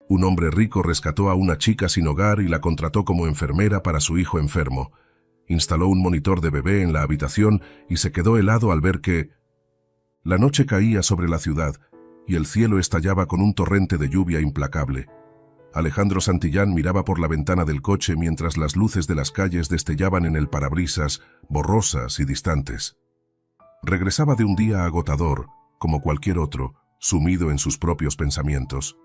Un hombre rico rescató a una chica sin hogar y la contrató como enfermera para su hijo enfermo. Instaló un monitor de bebé en la habitación y se quedó helado al ver que la noche caía sobre la ciudad y el cielo estallaba con un torrente de lluvia implacable. Alejandro Santillán miraba por la ventana del coche mientras las luces de las calles destellaban en el parabrisas, borrosas y distantes. Regresaba de un día agotador, como cualquier otro, sumido en sus propios pensamientos.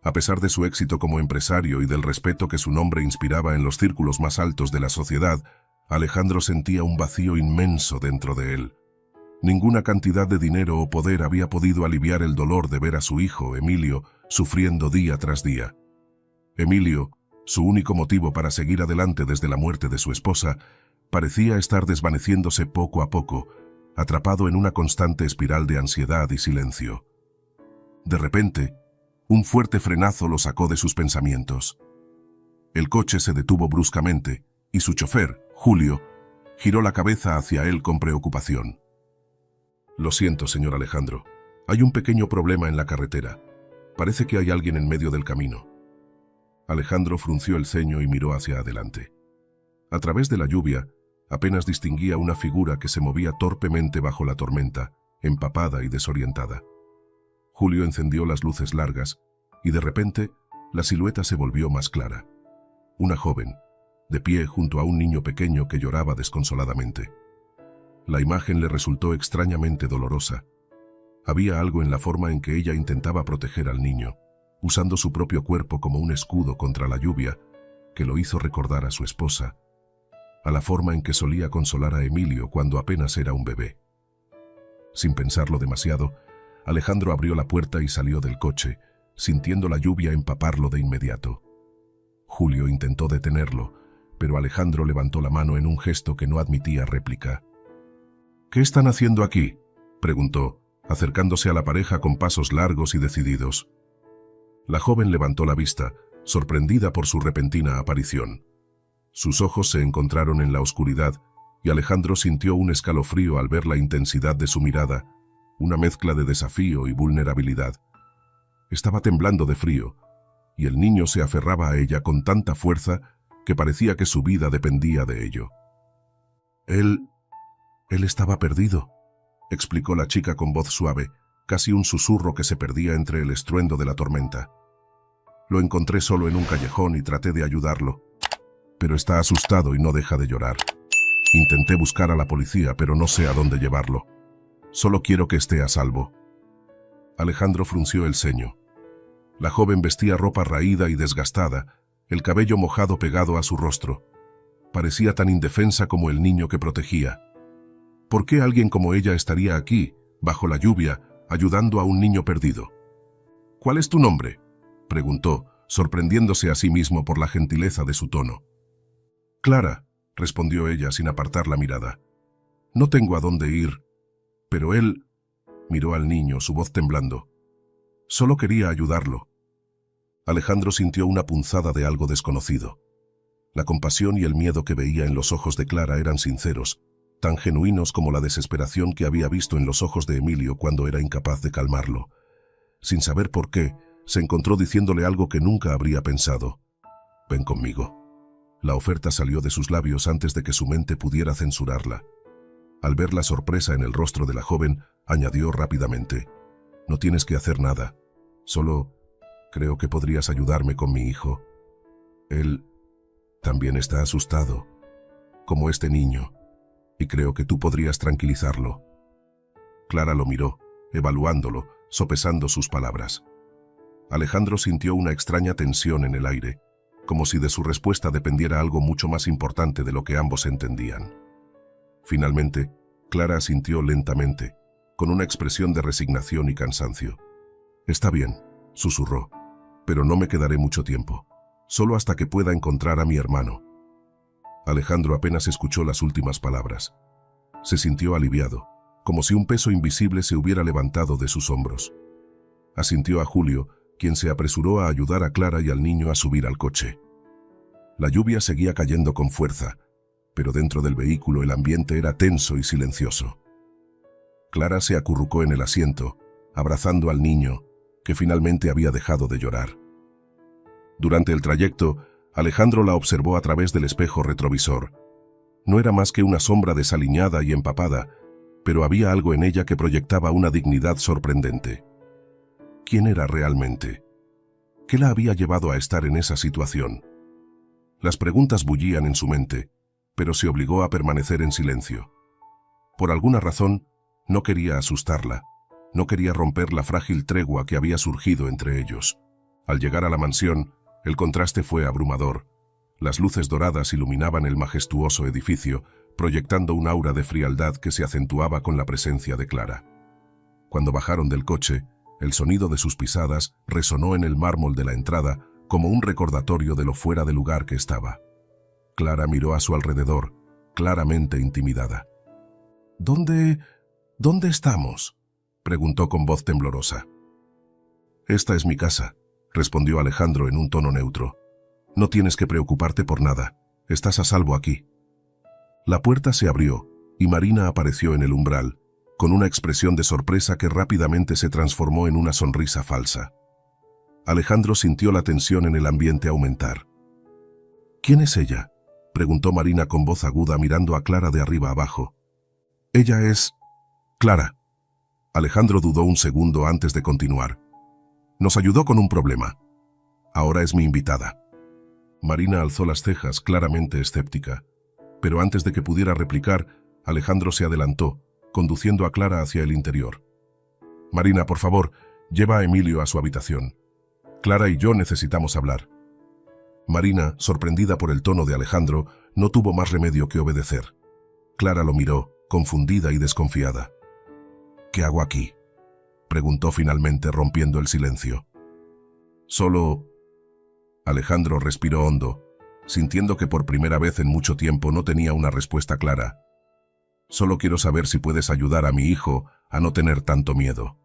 A pesar de su éxito como empresario y del respeto que su nombre inspiraba en los círculos más altos de la sociedad, Alejandro sentía un vacío inmenso dentro de él. Ninguna cantidad de dinero o poder había podido aliviar el dolor de ver a su hijo, Emilio, sufriendo día tras día. Emilio, su único motivo para seguir adelante desde la muerte de su esposa, parecía estar desvaneciéndose poco a poco, atrapado en una constante espiral de ansiedad y silencio. De repente, un fuerte frenazo lo sacó de sus pensamientos. El coche se detuvo bruscamente y su chofer, Julio, giró la cabeza hacia él con preocupación. «Lo siento, señor Alejandro. Hay un pequeño problema en la carretera. Parece que hay alguien en medio del camino». Alejandro frunció el ceño y miró hacia adelante. A través de la lluvia, apenas distinguía una figura que se movía torpemente bajo la tormenta, empapada y desorientada. Julio encendió las luces largas y de repente la silueta se volvió más clara. Una joven, de pie junto a un niño pequeño que lloraba desconsoladamente. La imagen le resultó extrañamente dolorosa. Había algo en la forma en que ella intentaba proteger al niño, usando su propio cuerpo como un escudo contra la lluvia, que lo hizo recordar a su esposa, a la forma en que solía consolar a Emilio cuando apenas era un bebé. Sin pensarlo demasiado, Alejandro abrió la puerta y salió del coche, sintiendo la lluvia empaparlo de inmediato. Julio intentó detenerlo, pero Alejandro levantó la mano en un gesto que no admitía réplica. «¿Qué están haciendo aquí?», preguntó, acercándose a la pareja con pasos largos y decididos. La joven levantó la vista, sorprendida por su repentina aparición. Sus ojos se encontraron en la oscuridad y Alejandro sintió un escalofrío al ver la intensidad de su mirada, una mezcla de desafío y vulnerabilidad. Estaba temblando de frío, y el niño se aferraba a ella con tanta fuerza que parecía que su vida dependía de ello. Él estaba perdido», explicó la chica con voz suave, casi un susurro que se perdía entre el estruendo de la tormenta. «Lo encontré solo en un callejón y traté de ayudarlo, pero está asustado y no deja de llorar. Intenté buscar a la policía, pero no sé a dónde llevarlo. Solo quiero que esté a salvo». Alejandro frunció el ceño. La joven vestía ropa raída y desgastada, el cabello mojado pegado a su rostro. Parecía tan indefensa como el niño que protegía. ¿Por qué alguien como ella estaría aquí, bajo la lluvia, ayudando a un niño perdido? «¿Cuál es tu nombre?», preguntó, sorprendiéndose a sí mismo por la gentileza de su tono. «Clara», respondió ella sin apartar la mirada. «No tengo a dónde ir». Pero él miró al niño, su voz temblando. «Solo quería ayudarlo». Alejandro sintió una punzada de algo desconocido. La compasión y el miedo que veía en los ojos de Clara eran sinceros, tan genuinos como la desesperación que había visto en los ojos de Emilio cuando era incapaz de calmarlo. Sin saber por qué, se encontró diciéndole algo que nunca habría pensado. «Ven conmigo». La oferta salió de sus labios antes de que su mente pudiera censurarla. Al ver la sorpresa en el rostro de la joven, añadió rápidamente: «No tienes que hacer nada. Solo creo que podrías ayudarme con mi hijo. Él también está asustado, como este niño, y creo que tú podrías tranquilizarlo». Clara lo miró, evaluándolo, sopesando sus palabras. Alejandro sintió una extraña tensión en el aire, como si de su respuesta dependiera algo mucho más importante de lo que ambos entendían. Finalmente, Clara asintió lentamente, con una expresión de resignación y cansancio. «Está bien», susurró, «pero no me quedaré mucho tiempo, solo hasta que pueda encontrar a mi hermano». Alejandro apenas escuchó las últimas palabras. Se sintió aliviado, como si un peso invisible se hubiera levantado de sus hombros. Asintió a Julio, quien se apresuró a ayudar a Clara y al niño a subir al coche. La lluvia seguía cayendo con fuerza, pero dentro del vehículo el ambiente era tenso y silencioso. Clara se acurrucó en el asiento, abrazando al niño, que finalmente había dejado de llorar. Durante el trayecto, Alejandro la observó a través del espejo retrovisor. No era más que una sombra desaliñada y empapada, pero había algo en ella que proyectaba una dignidad sorprendente. ¿Quién era realmente? ¿Qué la había llevado a estar en esa situación? Las preguntas bullían en su mente, pero se obligó a permanecer en silencio. Por alguna razón, no quería asustarla, no quería romper la frágil tregua que había surgido entre ellos. Al llegar a la mansión, el contraste fue abrumador. Las luces doradas iluminaban el majestuoso edificio, proyectando un aura de frialdad que se acentuaba con la presencia de Clara. Cuando bajaron del coche, el sonido de sus pisadas resonó en el mármol de la entrada como un recordatorio de lo fuera de lugar que estaba. Clara miró a su alrededor, claramente intimidada. ¿Dónde estamos?, preguntó con voz temblorosa. «Esta es mi casa», respondió Alejandro en un tono neutro. «No tienes que preocuparte por nada. Estás a salvo aquí». La puerta se abrió y Marina apareció en el umbral, con una expresión de sorpresa que rápidamente se transformó en una sonrisa falsa. Alejandro sintió la tensión en el ambiente aumentar. «¿Quién es ella?», preguntó Marina con voz aguda mirando a Clara de arriba abajo. «Ella es Clara». Alejandro dudó un segundo antes de continuar. «Nos ayudó con un problema. Ahora es mi invitada». Marina alzó las cejas, claramente escéptica. Pero antes de que pudiera replicar, Alejandro se adelantó, conduciendo a Clara hacia el interior. «Marina, por favor, lleva a Emilio a su habitación. Clara y yo necesitamos hablar». Marina, sorprendida por el tono de Alejandro, no tuvo más remedio que obedecer. Clara lo miró, confundida y desconfiada. «¿Qué hago aquí?», preguntó finalmente, rompiendo el silencio. «Solo...». Alejandro respiró hondo, sintiendo que por primera vez en mucho tiempo no tenía una respuesta clara. «Solo quiero saber si puedes ayudar a mi hijo a no tener tanto miedo».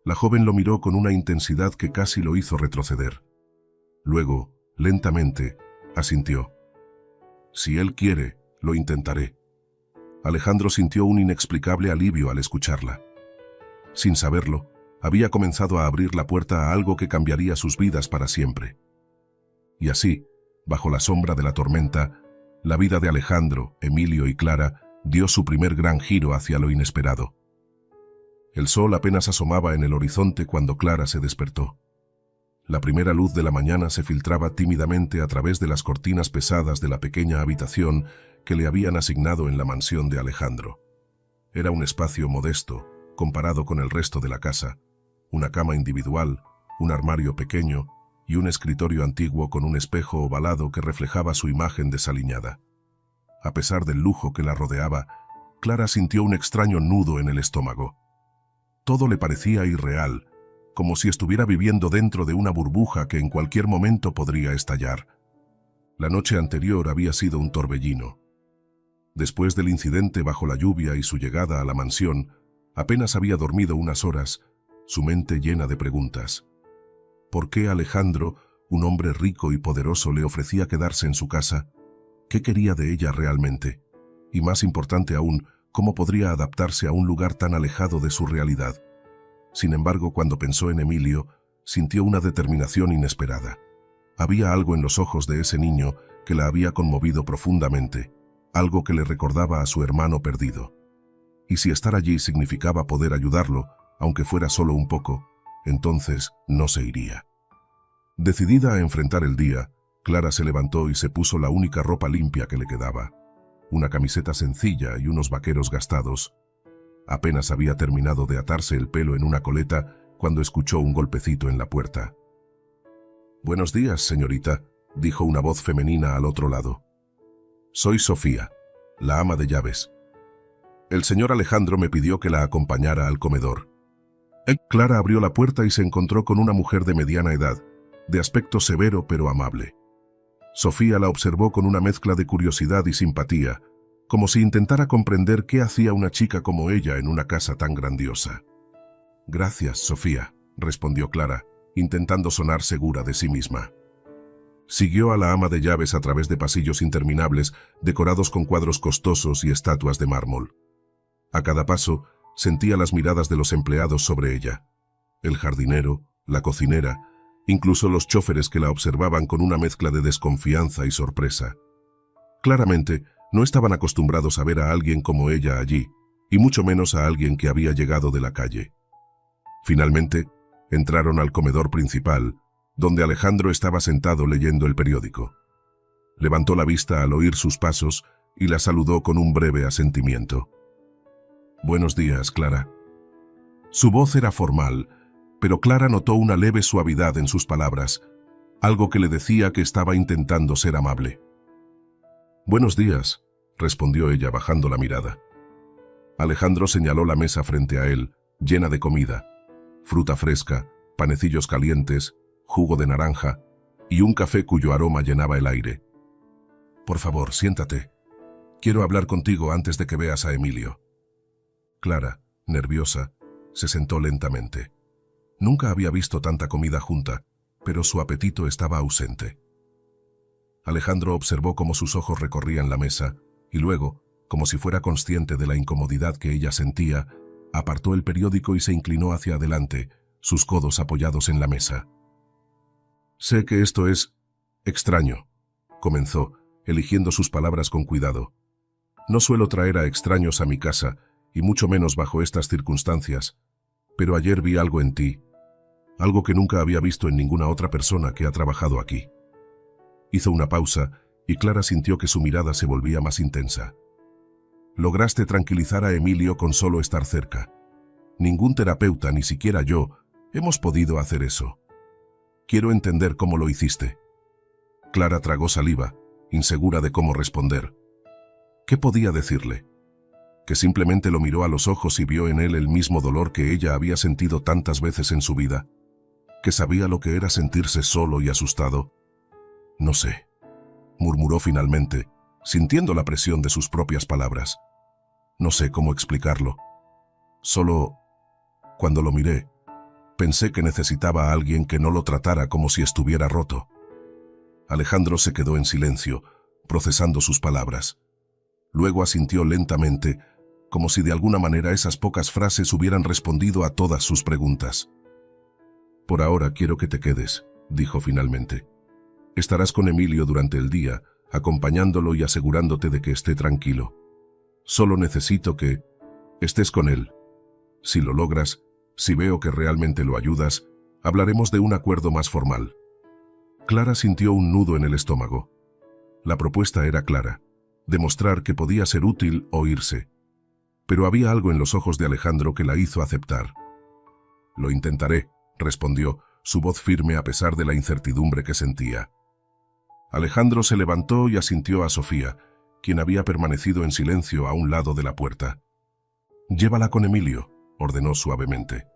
La joven lo miró con una intensidad que casi lo hizo retroceder. Luego, lentamente, asintió. «Si él quiere, lo intentaré». Alejandro sintió un inexplicable alivio al escucharla. Sin saberlo, había comenzado a abrir la puerta a algo que cambiaría sus vidas para siempre. Y así, bajo la sombra de la tormenta, la vida de Alejandro, Emilio y Clara dio su primer gran giro hacia lo inesperado. El sol apenas asomaba en el horizonte cuando Clara se despertó. La primera luz de la mañana se filtraba tímidamente a través de las cortinas pesadas de la pequeña habitación que le habían asignado en la mansión de Alejandro. Era un espacio modesto, comparado con el resto de la casa, una cama individual, un armario pequeño y un escritorio antiguo con un espejo ovalado que reflejaba su imagen desaliñada. A pesar del lujo que la rodeaba, Clara sintió un extraño nudo en el estómago. Todo le parecía irreal, como si estuviera viviendo dentro de una burbuja que en cualquier momento podría estallar. La noche anterior había sido un torbellino. Después del incidente bajo la lluvia y su llegada a la mansión, apenas había dormido unas horas, su mente llena de preguntas. ¿Por qué Alejandro, un hombre rico y poderoso, le ofrecía quedarse en su casa? ¿Qué quería de ella realmente? Y más importante aún, ¿cómo podría adaptarse a un lugar tan alejado de su realidad? Sin embargo, cuando pensó en Emilio, sintió una determinación inesperada. Había algo en los ojos de ese niño que la había conmovido profundamente, algo que le recordaba a su hermano perdido. Y si estar allí significaba poder ayudarlo, aunque fuera solo un poco, entonces no se iría. Decidida a enfrentar el día, Clara se levantó y se puso la única ropa limpia que le quedaba, una camiseta sencilla y unos vaqueros gastados. Apenas había terminado de atarse el pelo en una coleta cuando escuchó un golpecito en la puerta. «Buenos días, señorita», dijo una voz femenina al otro lado. «Soy Sofía, la ama de llaves. El señor Alejandro me pidió que la acompañara al comedor». Clara abrió la puerta y se encontró con una mujer de mediana edad, de aspecto severo pero amable. Sofía la observó con una mezcla de curiosidad y simpatía, como si intentara comprender qué hacía una chica como ella en una casa tan grandiosa. «Gracias, Sofía», respondió Clara, intentando sonar segura de sí misma. Siguió a la ama de llaves a través de pasillos interminables, decorados con cuadros costosos y estatuas de mármol. A cada paso, sentía las miradas de los empleados sobre ella. El jardinero, la cocinera incluso los chóferes que la observaban con una mezcla de desconfianza y sorpresa. Claramente, no estaban acostumbrados a ver a alguien como ella allí, y mucho menos a alguien que había llegado de la calle. Finalmente, entraron al comedor principal, donde Alejandro estaba sentado leyendo el periódico. Levantó la vista al oír sus pasos y la saludó con un breve asentimiento. «Buenos días, Clara». Su voz era formal, pero Clara notó una leve suavidad en sus palabras, algo que le decía que estaba intentando ser amable. «Buenos días», respondió ella bajando la mirada. Alejandro señaló la mesa frente a él, llena de comida, fruta fresca, panecillos calientes, jugo de naranja y un café cuyo aroma llenaba el aire. «Por favor, siéntate. Quiero hablar contigo antes de que veas a Emilio». Clara, nerviosa, se sentó lentamente. Nunca había visto tanta comida junta, pero su apetito estaba ausente. Alejandro observó cómo sus ojos recorrían la mesa y luego, como si fuera consciente de la incomodidad que ella sentía, apartó el periódico y se inclinó hacia adelante, sus codos apoyados en la mesa. «Sé que esto es extraño», comenzó, eligiendo sus palabras con cuidado. «No suelo traer a extraños a mi casa, y mucho menos bajo estas circunstancias, pero ayer vi algo en ti, algo que nunca había visto en ninguna otra persona que ha trabajado aquí». Hizo una pausa y Clara sintió que su mirada se volvía más intensa. «Lograste tranquilizar a Emilio con solo estar cerca. Ningún terapeuta, ni siquiera yo, hemos podido hacer eso. Quiero entender cómo lo hiciste». Clara tragó saliva, insegura de cómo responder. ¿Qué podía decirle? Que simplemente lo miró a los ojos y vio en él el mismo dolor que ella había sentido tantas veces en su vida, que sabía lo que era sentirse solo y asustado. «No sé», murmuró finalmente, sintiendo la presión de sus propias palabras. «No sé cómo explicarlo. Solo, cuando lo miré, pensé que necesitaba a alguien que no lo tratara como si estuviera roto». Alejandro se quedó en silencio, procesando sus palabras. Luego asintió lentamente, como si de alguna manera esas pocas frases hubieran respondido a todas sus preguntas. «Por ahora quiero que te quedes», dijo finalmente. «Estarás con Emilio durante el día, acompañándolo y asegurándote de que esté tranquilo. Solo necesito que estés con él. Si lo logras, si veo que realmente lo ayudas, hablaremos de un acuerdo más formal». Clara sintió un nudo en el estómago. La propuesta era clara: demostrar que podía ser útil o irse. Pero había algo en los ojos de Alejandro que la hizo aceptar. «Lo intentaré», respondió, su voz firme a pesar de la incertidumbre que sentía. Alejandro se levantó y asintió a Sofía, quien había permanecido en silencio a un lado de la puerta. «Llévala con Emilio», ordenó suavemente.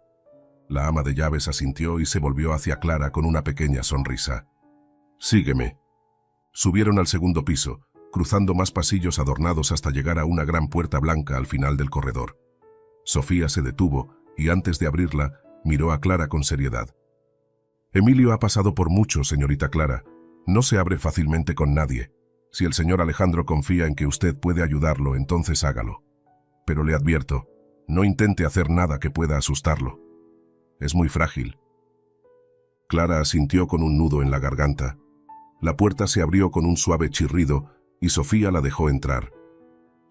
La ama de llaves asintió y se volvió hacia Clara con una pequeña sonrisa. «Sígueme». Subieron al segundo piso, cruzando más pasillos adornados hasta llegar a una gran puerta blanca al final del corredor. Sofía se detuvo y antes de abrirla, miró a Clara con seriedad. «Emilio ha pasado por mucho, señorita Clara. No se abre fácilmente con nadie. Si el señor Alejandro confía en que usted puede ayudarlo, entonces hágalo. Pero le advierto, no intente hacer nada que pueda asustarlo. Es muy frágil». Clara asintió con un nudo en la garganta. La puerta se abrió con un suave chirrido y Sofía la dejó entrar.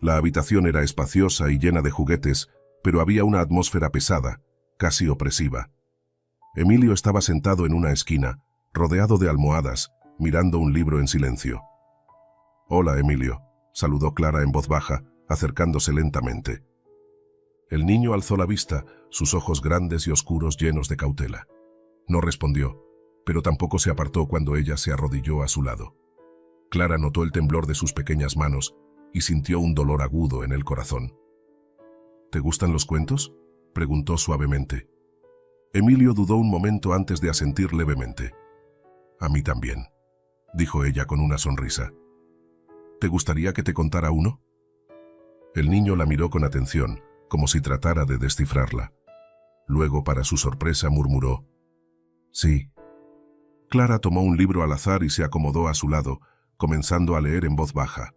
La habitación era espaciosa y llena de juguetes, pero había una atmósfera pesada, casi opresiva. Emilio estaba sentado en una esquina, rodeado de almohadas, mirando un libro en silencio. «Hola, Emilio», saludó Clara en voz baja, acercándose lentamente. El niño alzó la vista, sus ojos grandes y oscuros llenos de cautela. No respondió, pero tampoco se apartó cuando ella se arrodilló a su lado. Clara notó el temblor de sus pequeñas manos y sintió un dolor agudo en el corazón. «¿Te gustan los cuentos?», preguntó suavemente. Emilio dudó un momento antes de asentir levemente. «A mí también», dijo ella con una sonrisa. «¿Te gustaría que te contara uno?». El niño la miró con atención, como si tratara de descifrarla. Luego, para su sorpresa, murmuró: «Sí». Clara tomó un libro al azar y se acomodó a su lado, comenzando a leer en voz baja.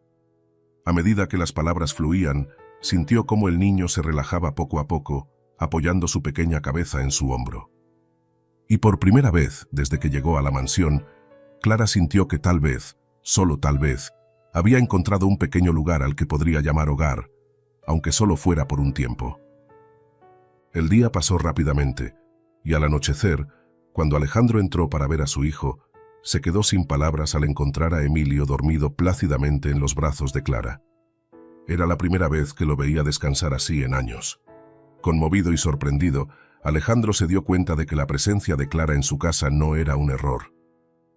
A medida que las palabras fluían, sintió cómo el niño se relajaba poco a poco, apoyando su pequeña cabeza en su hombro. Y por primera vez, desde que llegó a la mansión, Clara sintió que tal vez, solo tal vez, había encontrado un pequeño lugar al que podría llamar hogar, aunque solo fuera por un tiempo. El día pasó rápidamente, y al anochecer, cuando Alejandro entró para ver a su hijo, se quedó sin palabras al encontrar a Emilio dormido plácidamente en los brazos de Clara. Era la primera vez que lo veía descansar así en años. Conmovido y sorprendido, Alejandro se dio cuenta de que la presencia de Clara en su casa no era un error.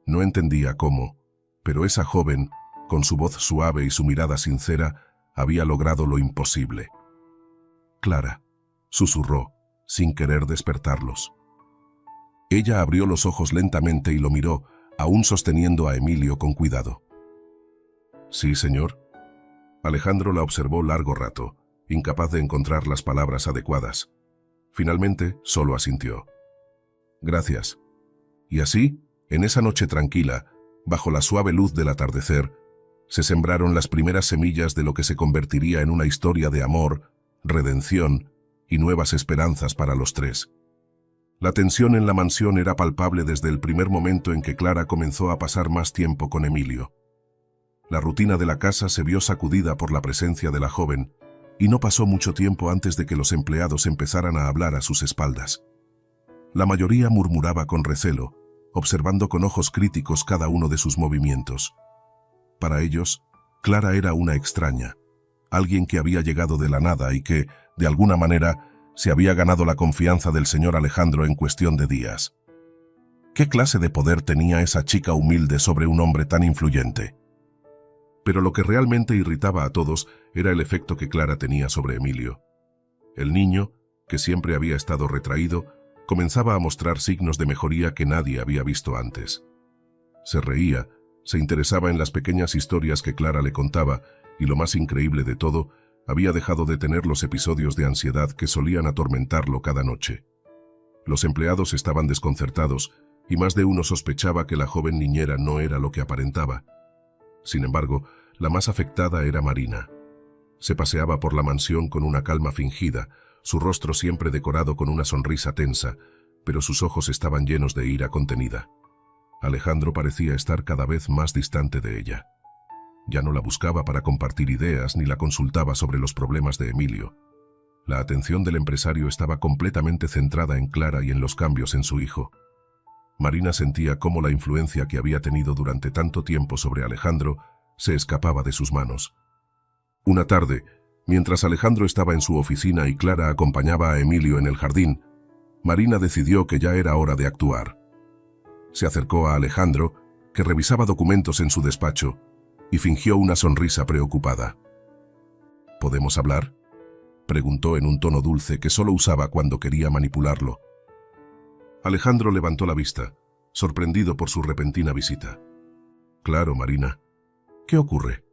No entendía cómo, pero esa joven, con su voz suave y su mirada sincera, había logrado lo imposible. «Clara», susurró, sin querer despertarlos. Ella abrió los ojos lentamente y lo miró, aún sosteniendo a Emilio con cuidado. «Sí, señor». Alejandro la observó largo rato, incapaz de encontrar las palabras adecuadas. Finalmente, solo asintió. «Gracias». Y así, en esa noche tranquila, bajo la suave luz del atardecer, se sembraron las primeras semillas de lo que se convertiría en una historia de amor, redención y nuevas esperanzas para los tres. La tensión en la mansión era palpable desde el primer momento en que Clara comenzó a pasar más tiempo con Emilio. La rutina de la casa se vio sacudida por la presencia de la joven, y no pasó mucho tiempo antes de que los empleados empezaran a hablar a sus espaldas. La mayoría murmuraba con recelo, observando con ojos críticos cada uno de sus movimientos. Para ellos, Clara era una extraña, alguien que había llegado de la nada y que, de alguna manera, se había ganado la confianza del señor Alejandro en cuestión de días. ¿Qué clase de poder tenía esa chica humilde sobre un hombre tan influyente? Pero lo que realmente irritaba a todos era el efecto que Clara tenía sobre Emilio. El niño, que siempre había estado retraído, comenzaba a mostrar signos de mejoría que nadie había visto antes. Se reía, se interesaba en las pequeñas historias que Clara le contaba y, lo más increíble de todo, había dejado de tener los episodios de ansiedad que solían atormentarlo cada noche. Los empleados estaban desconcertados y más de uno sospechaba que la joven niñera no era lo que aparentaba. Sin embargo, la más afectada era Marina. Se paseaba por la mansión con una calma fingida, su rostro siempre decorado con una sonrisa tensa, pero sus ojos estaban llenos de ira contenida. Alejandro parecía estar cada vez más distante de ella. Ya no la buscaba para compartir ideas ni la consultaba sobre los problemas de Emilio. La atención del empresario estaba completamente centrada en Clara y en los cambios en su hijo. Marina sentía cómo la influencia que había tenido durante tanto tiempo sobre Alejandro se escapaba de sus manos. Una tarde, mientras Alejandro estaba en su oficina y Clara acompañaba a Emilio en el jardín, Marina decidió que ya era hora de actuar. Se acercó a Alejandro, que revisaba documentos en su despacho, y fingió una sonrisa preocupada. «¿Podemos hablar?», preguntó en un tono dulce que solo usaba cuando quería manipularlo. Alejandro levantó la vista, sorprendido por su repentina visita. «Claro, Marina. ¿Qué ocurre?».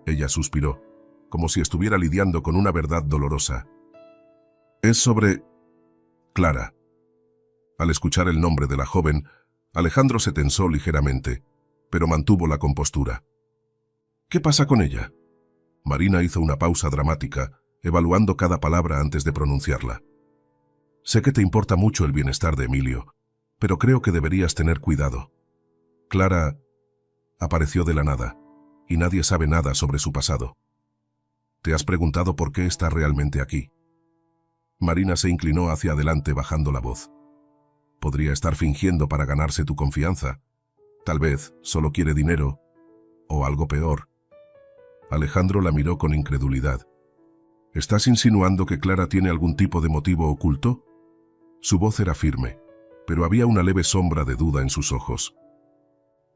Ella suspiró, como si estuviera lidiando con una verdad dolorosa. «Es sobre Clara». Al escuchar el nombre de la joven, Alejandro se tensó ligeramente, pero mantuvo la compostura. «¿Qué pasa con ella?». Marina hizo una pausa dramática, evaluando cada palabra antes de pronunciarla. «Sé que te importa mucho el bienestar de Emilio, pero creo que deberías tener cuidado. Clara apareció de la nada, y nadie sabe nada sobre su pasado. ¿Te has preguntado por qué está realmente aquí?». Marina se inclinó hacia adelante bajando la voz. «Podría estar fingiendo para ganarse tu confianza. Tal vez solo quiere dinero, o algo peor». Alejandro la miró con incredulidad. «¿Estás insinuando que Clara tiene algún tipo de motivo oculto?». Su voz era firme, pero había una leve sombra de duda en sus ojos.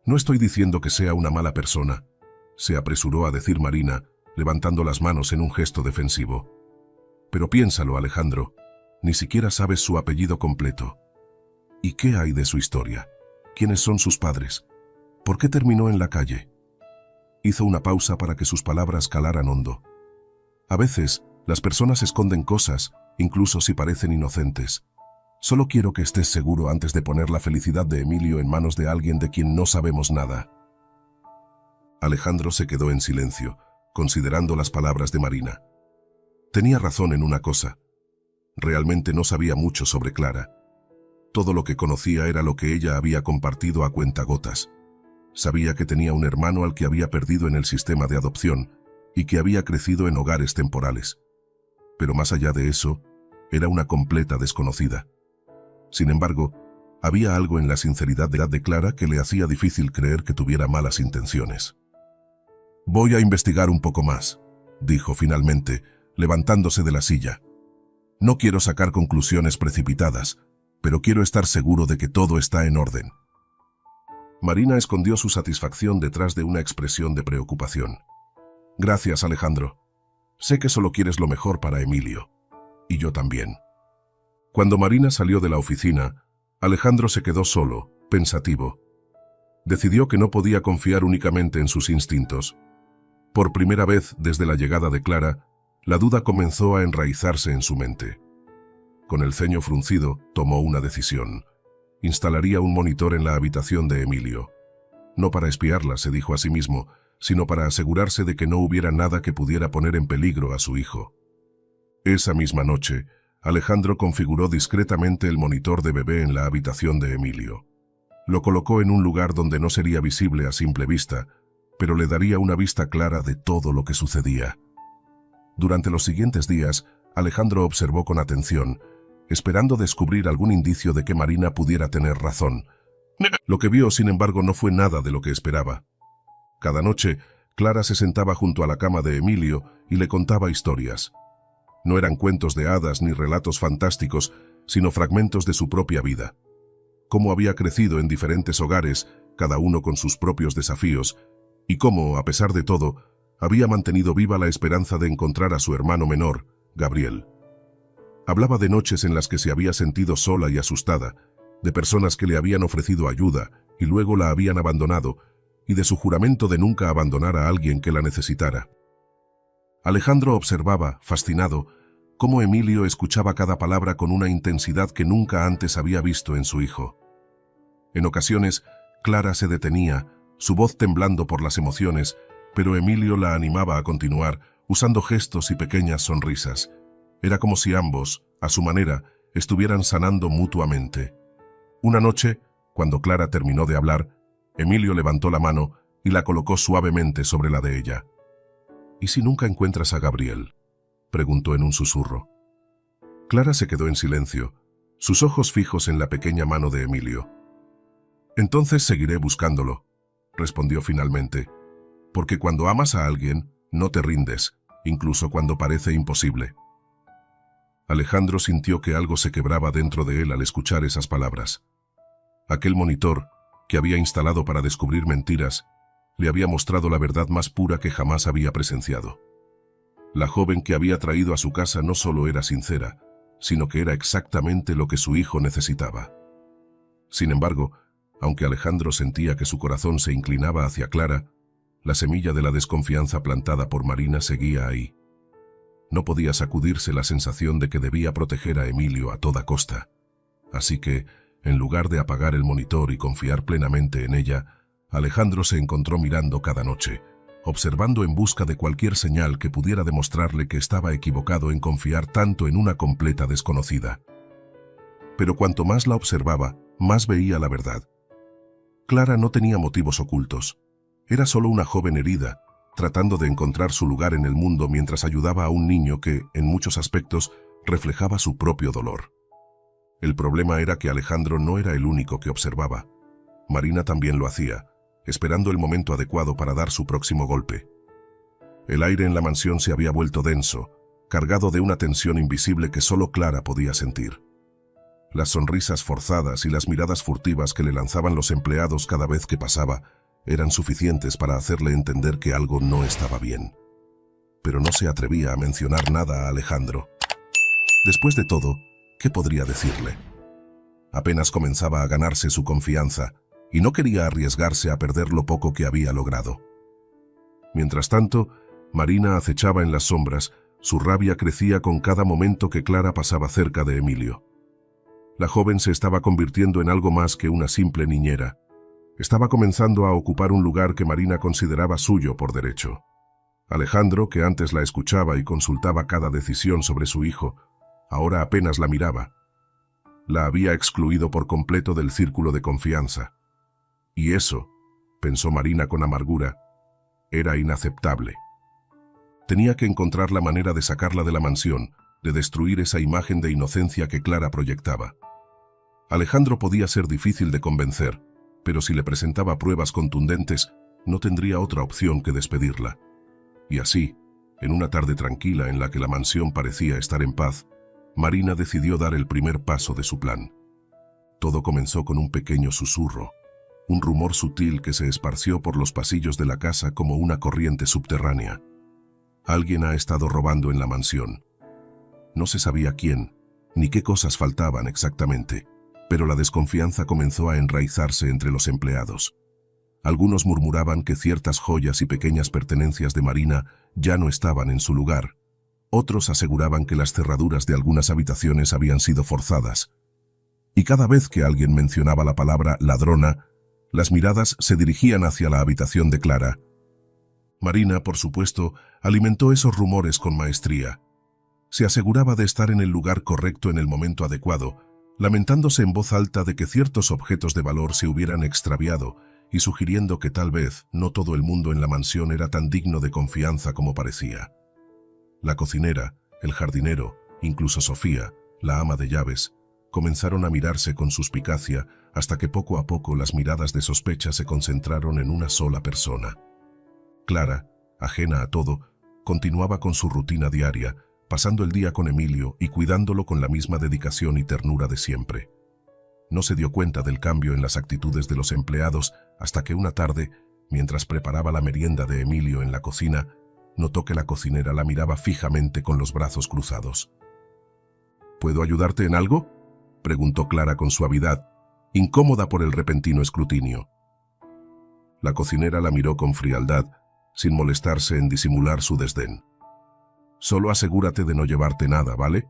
«No estoy diciendo que sea una mala persona», se apresuró a decir Marina, levantando las manos en un gesto defensivo. «Pero piénsalo, Alejandro, ni siquiera sabes su apellido completo. ¿Y qué hay de su historia? ¿Quiénes son sus padres? ¿Por qué terminó en la calle?». Hizo una pausa para que sus palabras calaran hondo. «A veces, las personas esconden cosas, incluso si parecen inocentes. Solo quiero que estés seguro antes de poner la felicidad de Emilio en manos de alguien de quien no sabemos nada». Alejandro se quedó en silencio, considerando las palabras de Marina. Tenía razón en una cosa. Realmente no sabía mucho sobre Clara. Todo lo que conocía era lo que ella había compartido a cuentagotas. Sabía que tenía un hermano al que había perdido en el sistema de adopción y que había crecido en hogares temporales. Pero más allá de eso, era una completa desconocida. Sin embargo, había algo en la sinceridad de Clara que le hacía difícil creer que tuviera malas intenciones. «Voy a investigar un poco más», dijo finalmente, levantándose de la silla. «No quiero sacar conclusiones precipitadas, pero quiero estar seguro de que todo está en orden». Marina escondió su satisfacción detrás de una expresión de preocupación. «Gracias, Alejandro. Sé que solo quieres lo mejor para Emilio. Y yo también». Cuando Marina salió de la oficina, Alejandro se quedó solo, pensativo. Decidió que no podía confiar únicamente en sus instintos. Por primera vez desde la llegada de Clara, la duda comenzó a enraizarse en su mente. Con el ceño fruncido, tomó una decisión. Instalaría un monitor en la habitación de Emilio. No para espiarla, se dijo a sí mismo, sino para asegurarse de que no hubiera nada que pudiera poner en peligro a su hijo. Esa misma noche, Alejandro configuró discretamente el monitor de bebé en la habitación de Emilio. Lo colocó en un lugar donde no sería visible a simple vista, pero le daría una vista clara de todo lo que sucedía. Durante los siguientes días, Alejandro observó con atención, esperando descubrir algún indicio de que Marina pudiera tener razón. Lo que vio, sin embargo, no fue nada de lo que esperaba. Cada noche, Clara se sentaba junto a la cama de Emilio y le contaba historias. No eran cuentos de hadas ni relatos fantásticos, sino fragmentos de su propia vida. Cómo había crecido en diferentes hogares, cada uno con sus propios desafíos, y cómo, a pesar de todo, había mantenido viva la esperanza de encontrar a su hermano menor, Gabriel. Hablaba de noches en las que se había sentido sola y asustada, de personas que le habían ofrecido ayuda y luego la habían abandonado, y de su juramento de nunca abandonar a alguien que la necesitara. Alejandro observaba, fascinado, cómo Emilio escuchaba cada palabra con una intensidad que nunca antes había visto en su hijo. En ocasiones, Clara se detenía, su voz temblando por las emociones, pero Emilio la animaba a continuar, usando gestos y pequeñas sonrisas. Era como si ambos, a su manera, estuvieran sanando mutuamente. Una noche, cuando Clara terminó de hablar, Emilio levantó la mano y la colocó suavemente sobre la de ella. «¿Y si nunca encuentras a Gabriel?», preguntó en un susurro. Clara se quedó en silencio, sus ojos fijos en la pequeña mano de Emilio. «Entonces seguiré buscándolo», respondió finalmente, «porque cuando amas a alguien, no te rindes, incluso cuando parece imposible». Alejandro sintió que algo se quebraba dentro de él al escuchar esas palabras. Aquel monitor, que había instalado para descubrir mentiras, le había mostrado la verdad más pura que jamás había presenciado. La joven que había traído a su casa no solo era sincera, sino que era exactamente lo que su hijo necesitaba. Sin embargo, aunque Alejandro sentía que su corazón se inclinaba hacia Clara, la semilla de la desconfianza plantada por Marina seguía ahí. No podía sacudirse la sensación de que debía proteger a Emilio a toda costa. Así que, en lugar de apagar el monitor y confiar plenamente en ella, Alejandro se encontró mirando cada noche, observando en busca de cualquier señal que pudiera demostrarle que estaba equivocado en confiar tanto en una completa desconocida. Pero cuanto más la observaba, más veía la verdad. Clara no tenía motivos ocultos. Era solo una joven herida, tratando de encontrar su lugar en el mundo mientras ayudaba a un niño que, en muchos aspectos, reflejaba su propio dolor. El problema era que Alejandro no era el único que observaba. Marina también lo hacía, esperando el momento adecuado para dar su próximo golpe. El aire en la mansión se había vuelto denso, cargado de una tensión invisible que solo Clara podía sentir. Las sonrisas forzadas y las miradas furtivas que le lanzaban los empleados cada vez que pasaba eran suficientes para hacerle entender que algo no estaba bien. Pero no se atrevía a mencionar nada a Alejandro. Después de todo, ¿qué podría decirle? Apenas comenzaba a ganarse su confianza y no quería arriesgarse a perder lo poco que había logrado. Mientras tanto, Marina acechaba en las sombras, su rabia crecía con cada momento que Clara pasaba cerca de Emilio. La joven se estaba convirtiendo en algo más que una simple niñera. Estaba comenzando a ocupar un lugar que Marina consideraba suyo por derecho. Alejandro, que antes la escuchaba y consultaba cada decisión sobre su hijo, ahora apenas la miraba. La había excluido por completo del círculo de confianza. Y eso, pensó Marina con amargura, era inaceptable. Tenía que encontrar la manera de sacarla de la mansión, de destruir esa imagen de inocencia que Clara proyectaba. Alejandro podía ser difícil de convencer, pero si le presentaba pruebas contundentes, no tendría otra opción que despedirla. Y así, en una tarde tranquila en la que la mansión parecía estar en paz, Marina decidió dar el primer paso de su plan. Todo comenzó con un pequeño susurro, un rumor sutil que se esparció por los pasillos de la casa como una corriente subterránea. Alguien ha estado robando en la mansión. No se sabía quién, ni qué cosas faltaban exactamente, pero la desconfianza comenzó a enraizarse entre los empleados. Algunos murmuraban que ciertas joyas y pequeñas pertenencias de Marina ya no estaban en su lugar. Otros aseguraban que las cerraduras de algunas habitaciones habían sido forzadas. Y cada vez que alguien mencionaba la palabra ladrona, las miradas se dirigían hacia la habitación de Clara. Marina, por supuesto, alimentó esos rumores con maestría. Se aseguraba de estar en el lugar correcto en el momento adecuado, lamentándose en voz alta de que ciertos objetos de valor se hubieran extraviado y sugiriendo que tal vez no todo el mundo en la mansión era tan digno de confianza como parecía. La cocinera, el jardinero, incluso Sofía, la ama de llaves, comenzaron a mirarse con suspicacia hasta que poco a poco las miradas de sospecha se concentraron en una sola persona. Clara, ajena a todo, continuaba con su rutina diaria, pasando el día con Emilio y cuidándolo con la misma dedicación y ternura de siempre. No se dio cuenta del cambio en las actitudes de los empleados hasta que una tarde, mientras preparaba la merienda de Emilio en la cocina, notó que la cocinera la miraba fijamente con los brazos cruzados. ¿Puedo ayudarte en algo?, preguntó Clara con suavidad, incómoda por el repentino escrutinio. La cocinera la miró con frialdad, sin molestarse en disimular su desdén. «Solo asegúrate de no llevarte nada, ¿vale?»,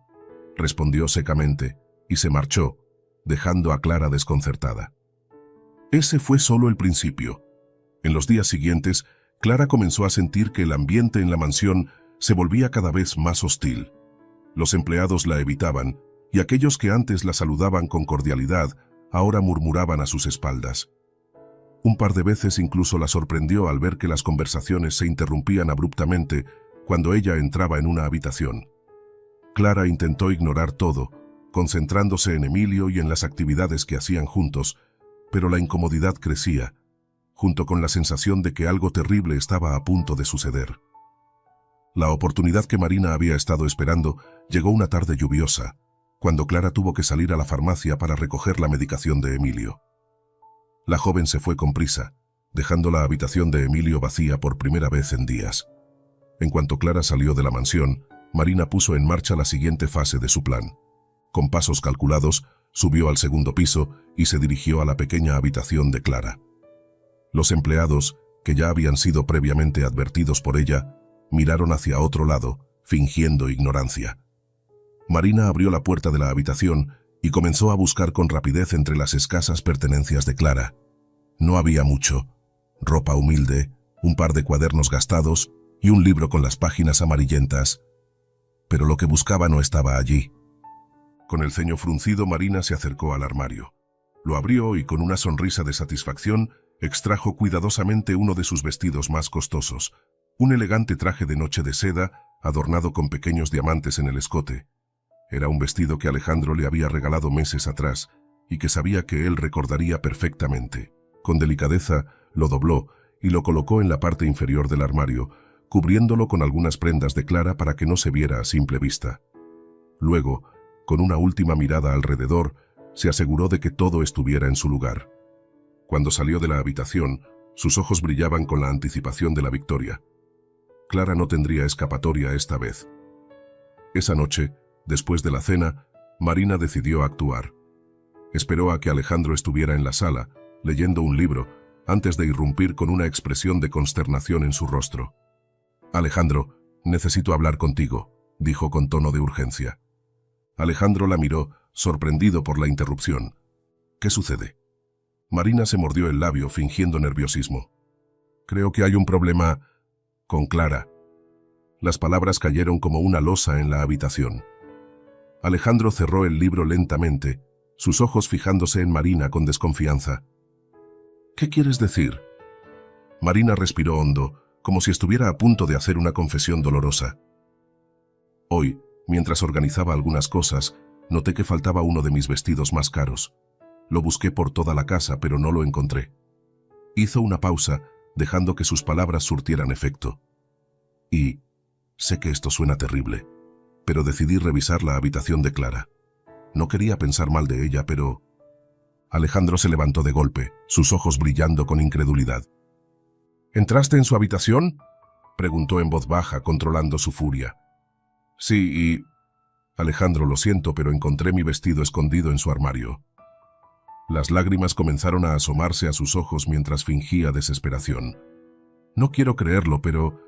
respondió secamente, y se marchó, dejando a Clara desconcertada. Ese fue solo el principio. En los días siguientes, Clara comenzó a sentir que el ambiente en la mansión se volvía cada vez más hostil. Los empleados la evitaban, y aquellos que antes la saludaban con cordialidad, ahora murmuraban a sus espaldas. Un par de veces incluso la sorprendió al ver que las conversaciones se interrumpían abruptamente cuando ella entraba en una habitación. Clara intentó ignorar todo, concentrándose en Emilio y en las actividades que hacían juntos, pero la incomodidad crecía, junto con la sensación de que algo terrible estaba a punto de suceder. La oportunidad que Marina había estado esperando llegó una tarde lluviosa, cuando Clara tuvo que salir a la farmacia para recoger la medicación de Emilio. La joven se fue con prisa, dejando la habitación de Emilio vacía por primera vez en días. En cuanto Clara salió de la mansión, Marina puso en marcha la siguiente fase de su plan. Con pasos calculados, subió al segundo piso y se dirigió a la pequeña habitación de Clara. Los empleados, que ya habían sido previamente advertidos por ella, miraron hacia otro lado, fingiendo ignorancia. Marina abrió la puerta de la habitación y comenzó a buscar con rapidez entre las escasas pertenencias de Clara. No había mucho: ropa humilde, un par de cuadernos gastados y un libro con las páginas amarillentas. Pero lo que buscaba no estaba allí. Con el ceño fruncido, Marina se acercó al armario. Lo abrió y con una sonrisa de satisfacción extrajo cuidadosamente uno de sus vestidos más costosos, un elegante traje de noche de seda adornado con pequeños diamantes en el escote. Era un vestido que Alejandro le había regalado meses atrás y que sabía que él recordaría perfectamente. Con delicadeza lo dobló y lo colocó en la parte inferior del armario, cubriéndolo con algunas prendas de Clara para que no se viera a simple vista. Luego, con una última mirada alrededor, se aseguró de que todo estuviera en su lugar. Cuando salió de la habitación, sus ojos brillaban con la anticipación de la victoria. Clara no tendría escapatoria esta vez. Esa noche, después de la cena, Marina decidió actuar. Esperó a que Alejandro estuviera en la sala, leyendo un libro, antes de irrumpir con una expresión de consternación en su rostro. «Alejandro, necesito hablar contigo», dijo con tono de urgencia. Alejandro la miró, sorprendido por la interrupción. «¿Qué sucede?». Marina se mordió el labio fingiendo nerviosismo. «Creo que hay un problema con Clara». Las palabras cayeron como una losa en la habitación. Alejandro cerró el libro lentamente, sus ojos fijándose en Marina con desconfianza. «¿Qué quieres decir?» Marina respiró hondo, como si estuviera a punto de hacer una confesión dolorosa. Hoy, mientras organizaba algunas cosas, noté que faltaba uno de mis vestidos más caros. Lo busqué por toda la casa, pero no lo encontré. Hizo una pausa, dejando que sus palabras surtieran efecto. Y sé que esto suena terrible, pero decidí revisar la habitación de Clara. No quería pensar mal de ella, pero... Alejandro se levantó de golpe, sus ojos brillando con incredulidad. «¿Entraste en su habitación?», preguntó en voz baja, controlando su furia. «Sí, y...» «Alejandro, lo siento, pero encontré mi vestido escondido en su armario». Las lágrimas comenzaron a asomarse a sus ojos mientras fingía desesperación. «No quiero creerlo, pero...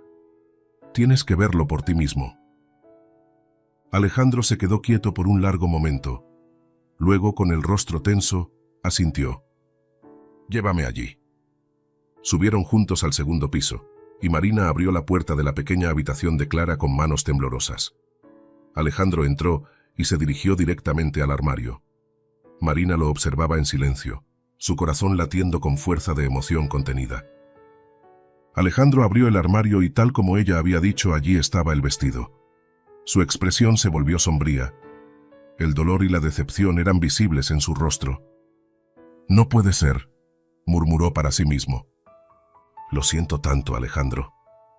tienes que verlo por ti mismo». Alejandro se quedó quieto por un largo momento. Luego, con el rostro tenso, asintió. «Llévame allí». Subieron juntos al segundo piso, y Marina abrió la puerta de la pequeña habitación de Clara con manos temblorosas. Alejandro entró y se dirigió directamente al armario. Marina lo observaba en silencio, su corazón latiendo con fuerza de emoción contenida. Alejandro abrió el armario y, tal como ella había dicho, allí estaba el vestido. Su expresión se volvió sombría. El dolor y la decepción eran visibles en su rostro. «No puede ser», murmuró para sí mismo. «Lo siento tanto, Alejandro»,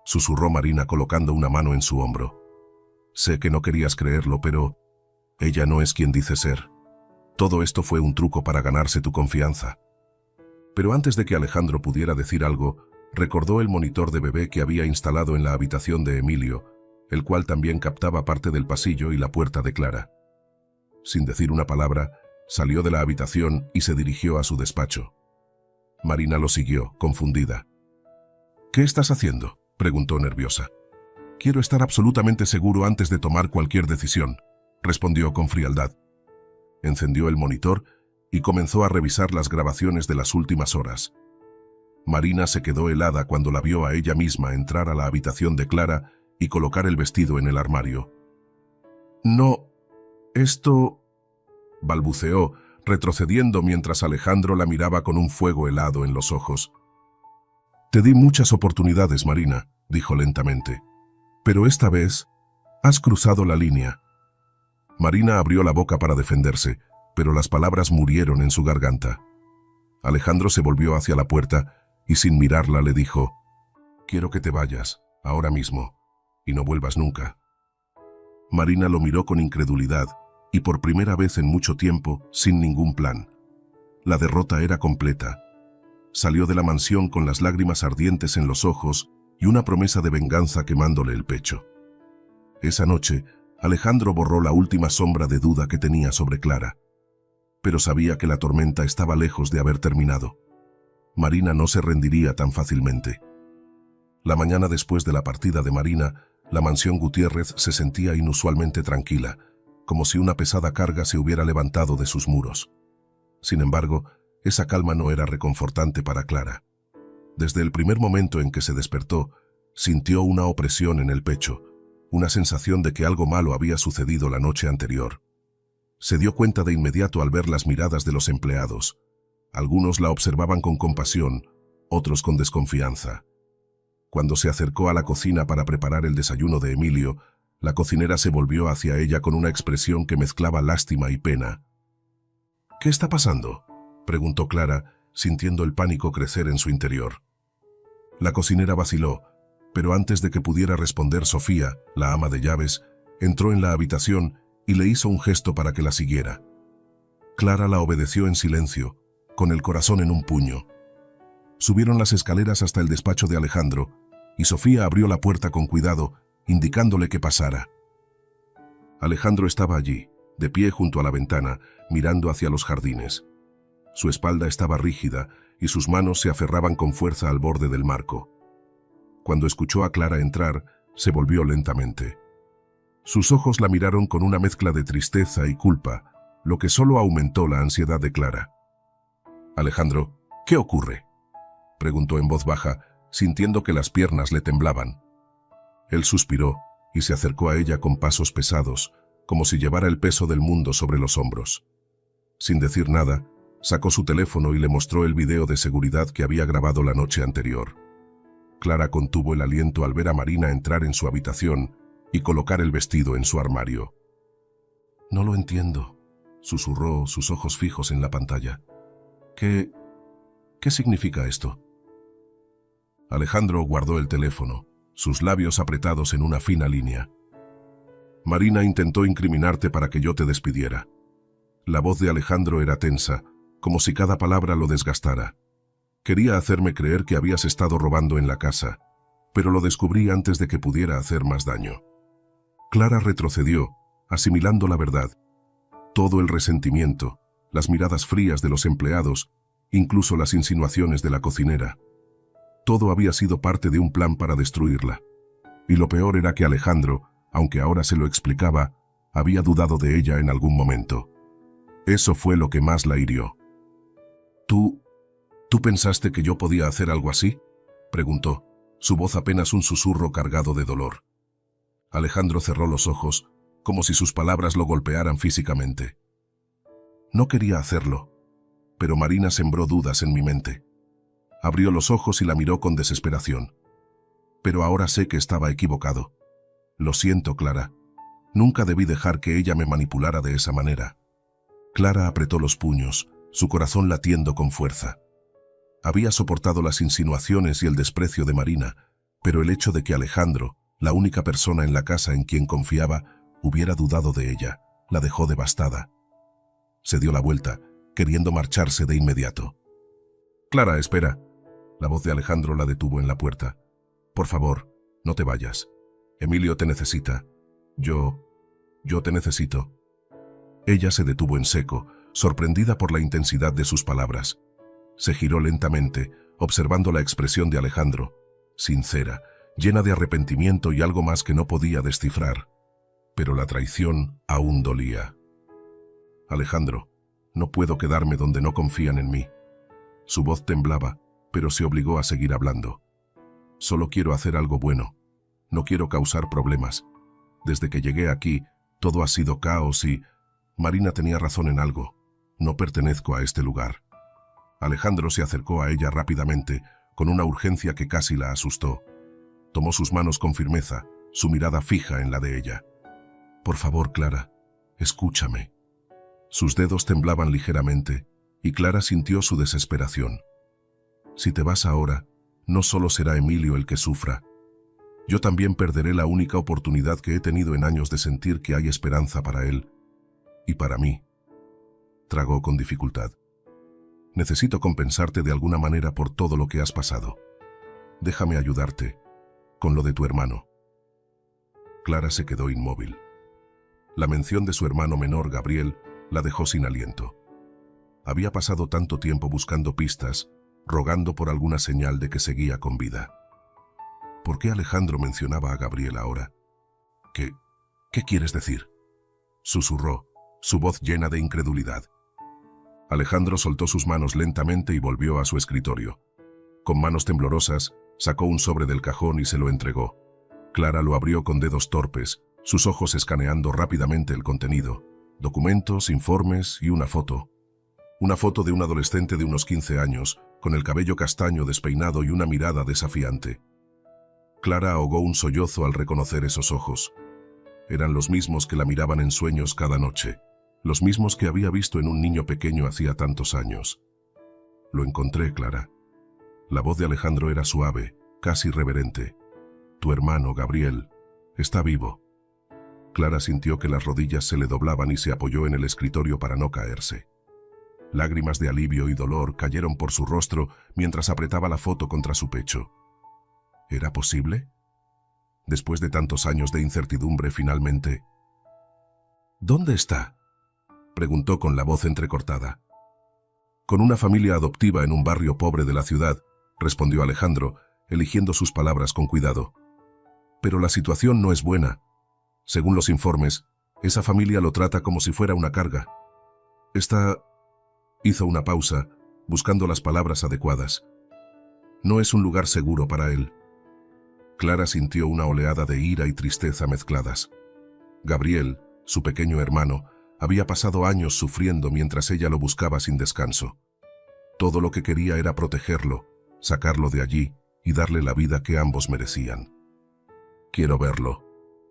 susurró Marina colocando una mano en su hombro. «Sé que no querías creerlo, pero ella no es quien dice ser. Todo esto fue un truco para ganarse tu confianza». Pero antes de que Alejandro pudiera decir algo, recordó el monitor de bebé que había instalado en la habitación de Emilio, el cual también captaba parte del pasillo y la puerta de Clara. Sin decir una palabra, salió de la habitación y se dirigió a su despacho. Marina lo siguió, confundida. «¿Qué estás haciendo?», preguntó nerviosa. «Quiero estar absolutamente seguro antes de tomar cualquier decisión», respondió con frialdad. Encendió el monitor y comenzó a revisar las grabaciones de las últimas horas. Marina se quedó helada cuando la vio a ella misma entrar a la habitación de Clara y colocar el vestido en el armario. «No, esto...», balbuceó, retrocediendo mientras Alejandro la miraba con un fuego helado en los ojos. «Te di muchas oportunidades, Marina», dijo lentamente. «Pero esta vez has cruzado la línea». Marina abrió la boca para defenderse, pero las palabras murieron en su garganta. Alejandro se volvió hacia la puerta y, sin mirarla, le dijo: «Quiero que te vayas, ahora mismo, y no vuelvas nunca». Marina lo miró con incredulidad y, por primera vez en mucho tiempo, sin ningún plan. La derrota era completa. Salió de la mansión con las lágrimas ardientes en los ojos y una promesa de venganza quemándole el pecho. Esa noche, Alejandro borró la última sombra de duda que tenía sobre Clara. Pero sabía que la tormenta estaba lejos de haber terminado. Marina no se rendiría tan fácilmente. La mañana después de la partida de Marina, la mansión Gutiérrez se sentía inusualmente tranquila, como si una pesada carga se hubiera levantado de sus muros. Sin embargo, esa calma no era reconfortante para Clara. Desde el primer momento en que se despertó, sintió una opresión en el pecho, una sensación de que algo malo había sucedido la noche anterior. Se dio cuenta de inmediato al ver las miradas de los empleados. Algunos la observaban con compasión, otros con desconfianza. Cuando se acercó a la cocina para preparar el desayuno de Emilio, la cocinera se volvió hacia ella con una expresión que mezclaba lástima y pena. «¿Qué está pasando?», preguntó Clara, sintiendo el pánico crecer en su interior. La cocinera vaciló, pero antes de que pudiera responder, Sofía, la ama de llaves, entró en la habitación y le hizo un gesto para que la siguiera. Clara la obedeció en silencio, con el corazón en un puño. Subieron las escaleras hasta el despacho de Alejandro, y Sofía abrió la puerta con cuidado, indicándole que pasara. Alejandro estaba allí, de pie junto a la ventana, mirando hacia los jardines. Su espalda estaba rígida y sus manos se aferraban con fuerza al borde del marco. Cuando escuchó a Clara entrar, se volvió lentamente. Sus ojos la miraron con una mezcla de tristeza y culpa, lo que solo aumentó la ansiedad de Clara. «Alejandro, ¿qué ocurre?», preguntó en voz baja, sintiendo que las piernas le temblaban. Él suspiró y se acercó a ella con pasos pesados, como si llevara el peso del mundo sobre los hombros. Sin decir nada, sacó su teléfono y le mostró el video de seguridad que había grabado la noche anterior. Clara contuvo el aliento al ver a Marina entrar en su habitación y colocar el vestido en su armario. «No lo entiendo», susurró, sus ojos fijos en la pantalla. ¿Qué significa esto? Alejandro guardó el teléfono, sus labios apretados en una fina línea. «Marina intentó incriminarte para que yo te despidiera». La voz de Alejandro era tensa, como si cada palabra lo desgastara. «Quería hacerme creer que habías estado robando en la casa, pero lo descubrí antes de que pudiera hacer más daño». Clara retrocedió, asimilando la verdad. Todo el resentimiento, las miradas frías de los empleados, incluso las insinuaciones de la cocinera. Todo había sido parte de un plan para destruirla. Y lo peor era que Alejandro, aunque ahora se lo explicaba, había dudado de ella en algún momento. Eso fue lo que más la hirió. ¿Tú pensaste que yo podía hacer algo así?», preguntó, su voz apenas un susurro cargado de dolor. Alejandro cerró los ojos, como si sus palabras lo golpearan físicamente. «No quería hacerlo, pero Marina sembró dudas en mi mente». Abrió los ojos y la miró con desesperación. «Pero ahora sé que estaba equivocado. Lo siento, Clara. Nunca debí dejar que ella me manipulara de esa manera». Clara apretó los puños, su corazón latiendo con fuerza. Había soportado las insinuaciones y el desprecio de Marina, pero el hecho de que Alejandro, la única persona en la casa en quien confiaba, hubiera dudado de ella, la dejó devastada. Se dio la vuelta, queriendo marcharse de inmediato. «Clara, espera». La voz de Alejandro la detuvo en la puerta. «Por favor, no te vayas. Emilio te necesita. Yo te necesito». Ella se detuvo en seco, sorprendida por la intensidad de sus palabras. Se giró lentamente, observando la expresión de Alejandro, sincera, llena de arrepentimiento y algo más que no podía descifrar. Pero la traición aún dolía. «Alejandro, no puedo quedarme donde no confían en mí». Su voz temblaba, pero se obligó a seguir hablando. «Solo quiero hacer algo bueno. No quiero causar problemas. Desde que llegué aquí, todo ha sido caos y... Marina tenía razón en algo. No pertenezco a este lugar». Alejandro se acercó a ella rápidamente, con una urgencia que casi la asustó. Tomó sus manos con firmeza, su mirada fija en la de ella. «Por favor, Clara, escúchame». Sus dedos temblaban ligeramente, y Clara sintió su desesperación. «Si te vas ahora, no solo será Emilio el que sufra. Yo también perderé la única oportunidad que he tenido en años de sentir que hay esperanza para él. Y para mí». Tragó con dificultad. «Necesito compensarte de alguna manera por todo lo que has pasado. Déjame ayudarte, con lo de tu hermano». Clara se quedó inmóvil. La mención de su hermano menor, Gabriel, la dejó sin aliento. Había pasado tanto tiempo buscando pistas, rogando por alguna señal de que seguía con vida. ¿Por qué Alejandro mencionaba a Gabriel ahora? ¿Qué quieres decir?», susurró, su voz llena de incredulidad. Alejandro soltó sus manos lentamente y volvió a su escritorio. Con manos temblorosas, sacó un sobre del cajón y se lo entregó. Clara lo abrió con dedos torpes, sus ojos escaneando rápidamente el contenido. Documentos, informes y una foto. Una foto de un adolescente de unos 15 años, con el cabello castaño despeinado y una mirada desafiante. Clara ahogó un sollozo al reconocer esos ojos. Eran los mismos que la miraban en sueños cada noche, los mismos que había visto en un niño pequeño hacía tantos años. «Lo encontré, Clara». La voz de Alejandro era suave, casi reverente. «Tu hermano, Gabriel, está vivo». Clara sintió que las rodillas se le doblaban y se apoyó en el escritorio para no caerse. Lágrimas de alivio y dolor cayeron por su rostro mientras apretaba la foto contra su pecho. ¿Era posible? Después de tantos años de incertidumbre, finalmente... «¿Dónde está?», preguntó con la voz entrecortada. «Con una familia adoptiva en un barrio pobre de la ciudad», respondió Alejandro, eligiendo sus palabras con cuidado. «Pero la situación no es buena. Según los informes, esa familia lo trata como si fuera una carga. Hizo una pausa, buscando las palabras adecuadas. «No es un lugar seguro para él». Clara sintió una oleada de ira y tristeza mezcladas. Gabriel, su pequeño hermano, Había pasado años sufriendo mientras ella lo buscaba sin descanso. Todo lo que quería era protegerlo, sacarlo de allí y darle la vida que ambos merecían. «Quiero verlo»,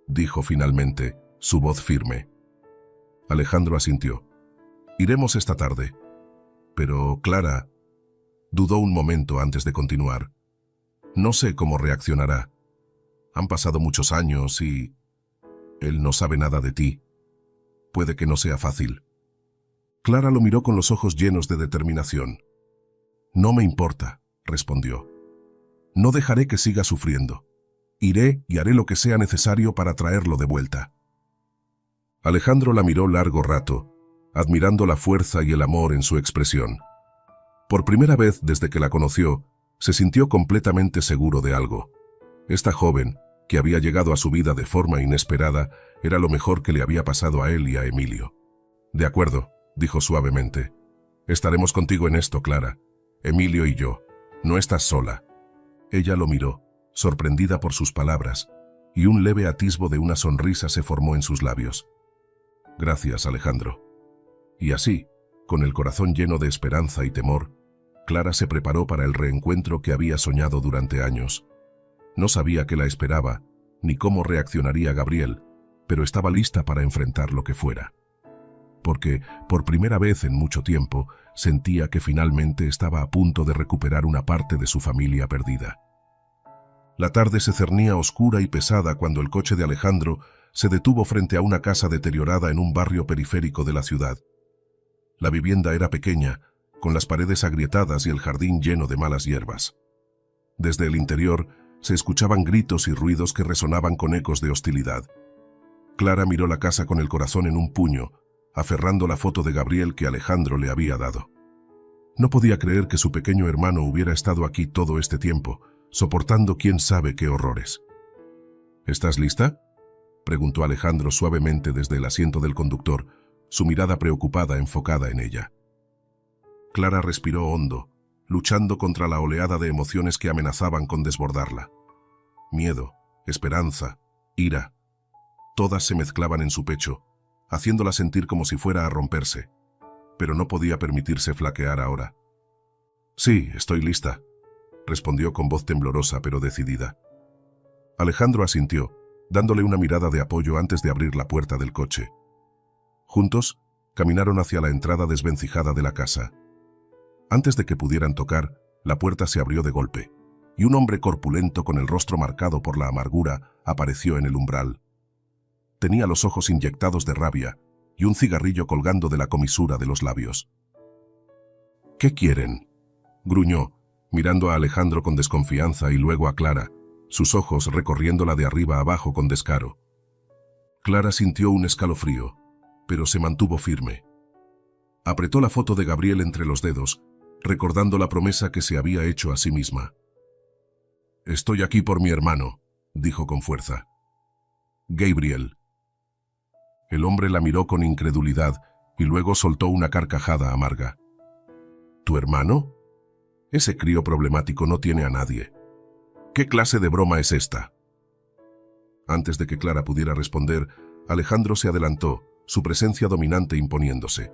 dijo finalmente, su voz firme. Alejandro asintió. «Iremos esta tarde». «Pero, Clara», dudó un momento antes de continuar. «No sé cómo reaccionará. Han pasado muchos años y él no sabe nada de ti. Puede que no sea fácil». Clara lo miró con los ojos llenos de determinación. «No me importa», respondió. «No dejaré que siga sufriendo. Iré y haré lo que sea necesario para traerlo de vuelta». Alejandro la miró largo rato, admirando la fuerza y el amor en su expresión. Por primera vez desde que la conoció, se sintió completamente seguro de algo. Esta joven, que había llegado a su vida de forma inesperada, era lo mejor que le había pasado a él y a Emilio. «De acuerdo», dijo suavemente. «Estaremos contigo en esto, Clara. Emilio y yo. No estás sola». Ella lo miró, sorprendida por sus palabras, y un leve atisbo de una sonrisa se formó en sus labios. «Gracias, Alejandro». Y así, con el corazón lleno de esperanza y temor, Clara se preparó para el reencuentro que había soñado durante años. No sabía qué la esperaba, ni cómo reaccionaría Gabriel, pero estaba lista para enfrentar lo que fuera. Porque, por primera vez en mucho tiempo, sentía que finalmente estaba a punto de recuperar una parte de su familia perdida. La tarde se cernía oscura y pesada cuando el coche de Alejandro se detuvo frente a una casa deteriorada en un barrio periférico de la ciudad. La vivienda era pequeña, con las paredes agrietadas y el jardín lleno de malas hierbas. Desde el interior se escuchaban gritos y ruidos que resonaban con ecos de hostilidad. Clara miró la casa con el corazón en un puño, aferrando la foto de Gabriel que Alejandro le había dado. No podía creer que su pequeño hermano hubiera estado aquí todo este tiempo, soportando quién sabe qué horrores. «¿Estás lista?», preguntó Alejandro suavemente desde el asiento del conductor, su mirada preocupada enfocada en ella. Clara respiró hondo, luchando contra la oleada de emociones que amenazaban con desbordarla. Miedo, esperanza, ira, todas se mezclaban en su pecho, haciéndola sentir como si fuera a romperse, pero no podía permitirse flaquear ahora. «Sí, estoy lista», respondió con voz temblorosa pero decidida. Alejandro asintió, dándole una mirada de apoyo antes de abrir la puerta del coche. Juntos, caminaron hacia la entrada desvencijada de la casa. Antes de que pudieran tocar, la puerta se abrió de golpe, y un hombre corpulento con el rostro marcado por la amargura apareció en el umbral. Tenía los ojos inyectados de rabia y un cigarrillo colgando de la comisura de los labios. «¿Qué quieren?», gruñó, mirando a Alejandro con desconfianza y luego a Clara, sus ojos recorriéndola de arriba abajo con descaro. Clara sintió un escalofrío, pero se mantuvo firme. Apretó la foto de Gabriel entre los dedos, recordando la promesa que se había hecho a sí misma. «Estoy aquí por mi hermano», dijo con fuerza. «Gabriel». El hombre la miró con incredulidad y luego soltó una carcajada amarga. «¿Tu hermano? Ese crío problemático no tiene a nadie. ¿Qué clase de broma es esta?». Antes de que Clara pudiera responder, Alejandro se adelantó, su presencia dominante imponiéndose.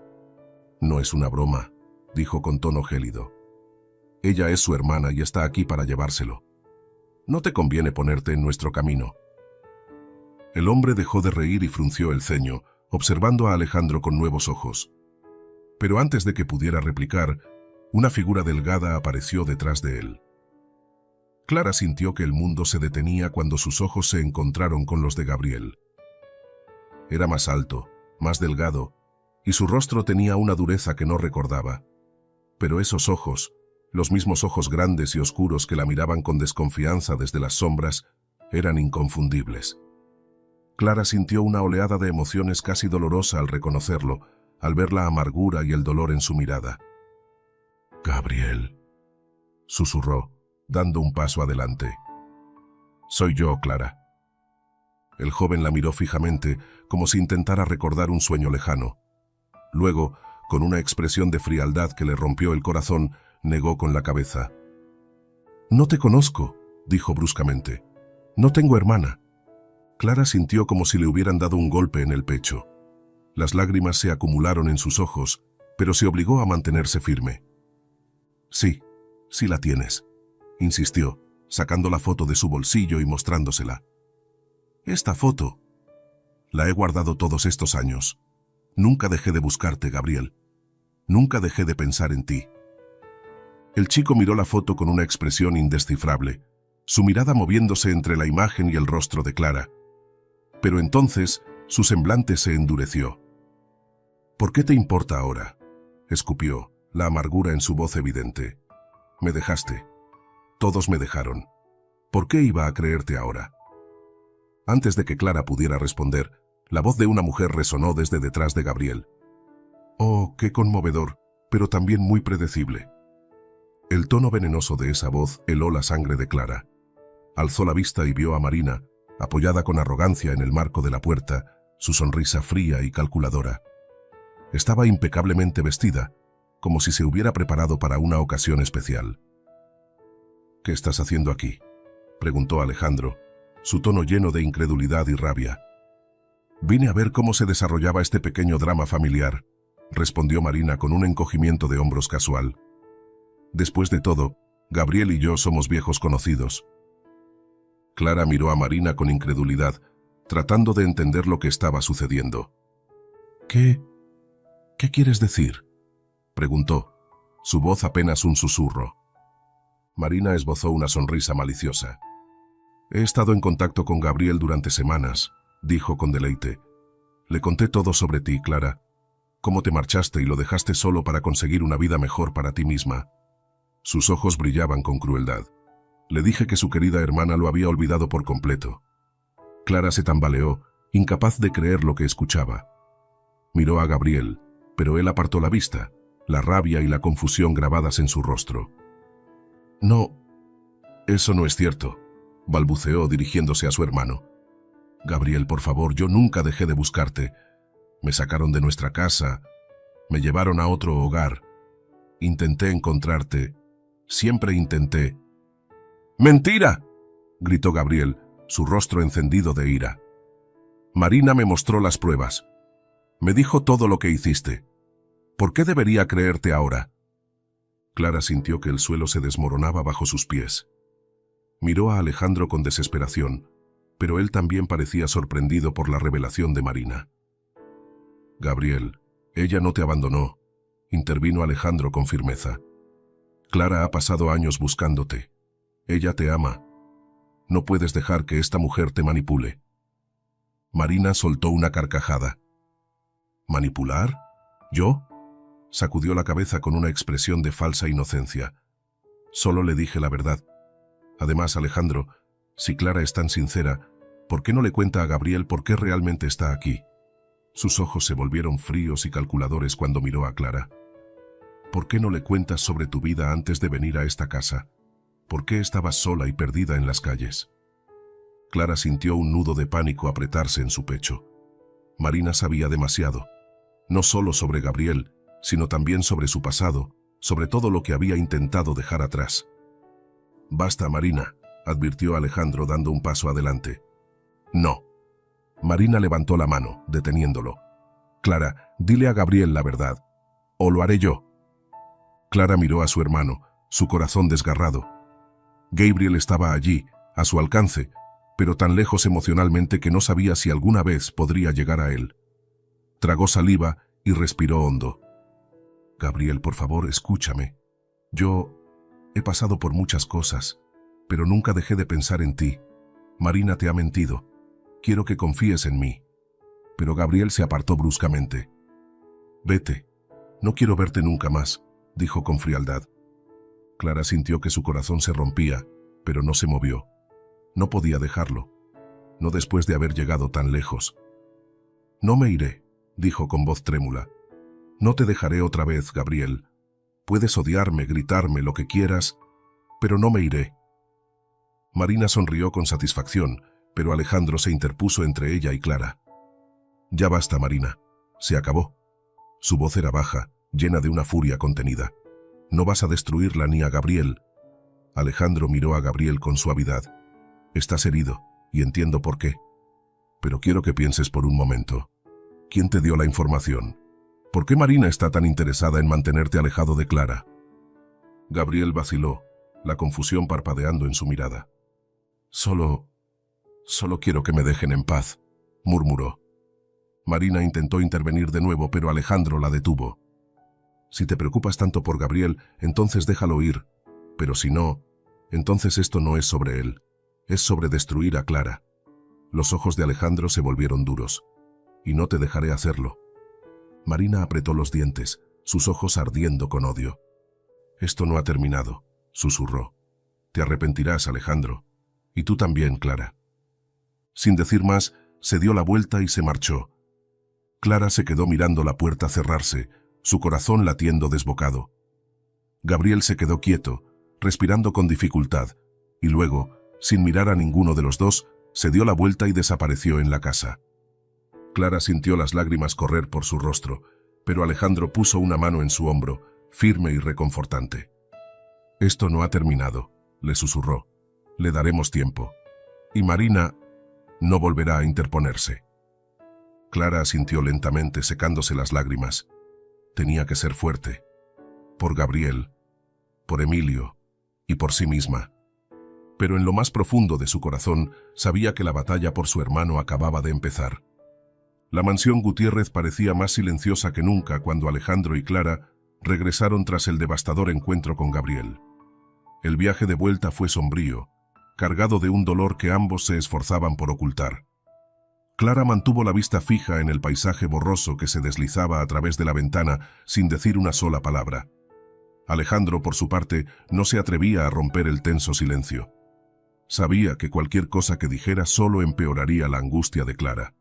«No es una broma», dijo con tono gélido. «Ella es su hermana y está aquí para llevárselo. No te conviene ponerte en nuestro camino». El hombre dejó de reír y frunció el ceño, observando a Alejandro con nuevos ojos. Pero antes de que pudiera replicar, una figura delgada apareció detrás de él. Clara sintió que el mundo se detenía cuando sus ojos se encontraron con los de Gabriel. Era más alto, más delgado, y su rostro tenía una dureza que no recordaba. Pero esos ojos, los mismos ojos grandes y oscuros que la miraban con desconfianza desde las sombras, eran inconfundibles. Clara sintió una oleada de emociones casi dolorosa al reconocerlo, al ver la amargura y el dolor en su mirada. «Gabriel», susurró, dando un paso adelante. «Soy yo, Clara». El joven la miró fijamente, como si intentara recordar un sueño lejano. Luego, con una expresión de frialdad que le rompió el corazón, negó con la cabeza. «No te conozco», dijo bruscamente. «No tengo hermana». Clara sintió como si le hubieran dado un golpe en el pecho. Las lágrimas se acumularon en sus ojos, pero se obligó a mantenerse firme. Sí, sí la tienes, insistió, sacando la foto de su bolsillo y mostrándosela. Esta foto la he guardado todos estos años. Nunca dejé de buscarte, Gabriel. Nunca dejé de pensar en ti. El chico miró la foto con una expresión indescifrable, su mirada moviéndose entre la imagen y el rostro de Clara. Pero entonces su semblante se endureció. ¿Por qué te importa ahora?, escupió, la amargura en su voz evidente. Me dejaste. Todos me dejaron. ¿Por qué iba a creerte ahora? Antes de que Clara pudiera responder, la voz de una mujer resonó desde detrás de Gabriel. Oh, qué conmovedor, pero también muy predecible. El tono venenoso de esa voz heló la sangre de Clara. Alzó la vista y vio a Marina, apoyada con arrogancia en el marco de la puerta, su sonrisa fría y calculadora. Estaba impecablemente vestida, como si se hubiera preparado para una ocasión especial. ¿Qué estás haciendo aquí?, preguntó Alejandro, su tono lleno de incredulidad y rabia. Vine a ver cómo se desarrollaba este pequeño drama familiar, respondió Marina con un encogimiento de hombros casual. Después de todo, Gabriel y yo somos viejos conocidos. Clara miró a Marina con incredulidad, tratando de entender lo que estaba sucediendo. ¿Qué quieres decir?, preguntó, su voz apenas un susurro. Marina esbozó una sonrisa maliciosa. He estado en contacto con Gabriel durante semanas, dijo con deleite. Le conté todo sobre ti, Clara. Cómo te marchaste y lo dejaste solo para conseguir una vida mejor para ti misma. Sus ojos brillaban con crueldad. Le dije que su querida hermana lo había olvidado por completo. Clara se tambaleó, incapaz de creer lo que escuchaba. Miró a Gabriel, pero él apartó la vista, la rabia y la confusión grabadas en su rostro. No, eso no es cierto, balbuceó dirigiéndose a su hermano. Gabriel, por favor, yo nunca dejé de buscarte. Me sacaron de nuestra casa, me llevaron a otro hogar. Intenté encontrarte, siempre intenté. ¡Mentira!, gritó Gabriel, su rostro encendido de ira. Marina me mostró las pruebas. Me dijo todo lo que hiciste. ¿Por qué debería creerte ahora? Clara sintió que el suelo se desmoronaba bajo sus pies. Miró a Alejandro con desesperación, pero él también parecía sorprendido por la revelación de Marina. Gabriel, ella no te abandonó, intervino Alejandro con firmeza. Clara ha pasado años buscándote. Ella te ama. No puedes dejar que esta mujer te manipule. Marina soltó una carcajada. ¿Manipular? ¿Yo? Sacudió la cabeza con una expresión de falsa inocencia. Solo le dije la verdad. Además, Alejandro, si Clara es tan sincera, ¿por qué no le cuenta a Gabriel por qué realmente está aquí? Sus ojos se volvieron fríos y calculadores cuando miró a Clara. ¿Por qué no le cuentas sobre tu vida antes de venir a esta casa? ¿Por qué estabas sola y perdida en las calles? Clara sintió un nudo de pánico apretarse en su pecho. Marina sabía demasiado, no solo sobre Gabriel, sino también sobre su pasado, sobre todo lo que había intentado dejar atrás. Basta, Marina, advirtió Alejandro dando un paso adelante. No. Marina levantó la mano, deteniéndolo. Clara, dile a Gabriel la verdad, o lo haré yo. Clara miró a su hermano, su corazón desgarrado. Gabriel estaba allí, a su alcance, pero tan lejos emocionalmente que no sabía si alguna vez podría llegar a él. Tragó saliva y respiró hondo. Gabriel, por favor, escúchame. Yo he pasado por muchas cosas, pero nunca dejé de pensar en ti. Marina te ha mentido. Quiero que confíes en mí. Pero Gabriel se apartó bruscamente. Vete. No quiero verte nunca más, dijo con frialdad. Clara sintió que su corazón se rompía, pero no se movió. No podía dejarlo. No después de haber llegado tan lejos. No me iré, dijo con voz trémula. No te dejaré otra vez, Gabriel. Puedes odiarme, gritarme, lo que quieras, pero no me iré. Marina sonrió con satisfacción, pero Alejandro se interpuso entre ella y Clara. Ya basta, Marina. Se acabó. Su voz era baja, llena de una furia contenida. No vas a destruirla ni a Gabriel. Alejandro miró a Gabriel con suavidad. Estás herido, y entiendo por qué. Pero quiero que pienses por un momento. ¿Quién te dio la información? ¿Por qué Marina está tan interesada en mantenerte alejado de Clara? Gabriel vaciló, la confusión parpadeando en su mirada. Solo quiero que me dejen en paz, murmuró. Marina intentó intervenir de nuevo, pero Alejandro la detuvo. Si te preocupas tanto por Gabriel, entonces déjalo ir. Pero si no, entonces esto no es sobre él. Es sobre destruir a Clara. Los ojos de Alejandro se volvieron duros. Y no te dejaré hacerlo. Marina apretó los dientes, sus ojos ardiendo con odio. Esto no ha terminado, susurró. Te arrepentirás, Alejandro. Y tú también, Clara. Sin decir más, se dio la vuelta y se marchó. Clara se quedó mirando la puerta cerrarse, su corazón latiendo desbocado. Gabriel se quedó quieto, respirando con dificultad, y luego, sin mirar a ninguno de los dos, se dio la vuelta y desapareció en la casa. Clara sintió las lágrimas correr por su rostro, pero Alejandro puso una mano en su hombro, firme y reconfortante. Esto no ha terminado, le susurró. Le daremos tiempo. Y Marina no volverá a interponerse. Clara asintió lentamente, secándose las lágrimas. Tenía que ser fuerte. Por Gabriel, por Emilio y por sí misma. Pero en lo más profundo de su corazón sabía que la batalla por su hermano acababa de empezar. La mansión Gutiérrez parecía más silenciosa que nunca cuando Alejandro y Clara regresaron tras el devastador encuentro con Gabriel. El viaje de vuelta fue sombrío, cargado de un dolor que ambos se esforzaban por ocultar. Clara mantuvo la vista fija en el paisaje borroso que se deslizaba a través de la ventana sin decir una sola palabra. Alejandro, por su parte, no se atrevía a romper el tenso silencio. Sabía que cualquier cosa que dijera solo empeoraría la angustia de Clara.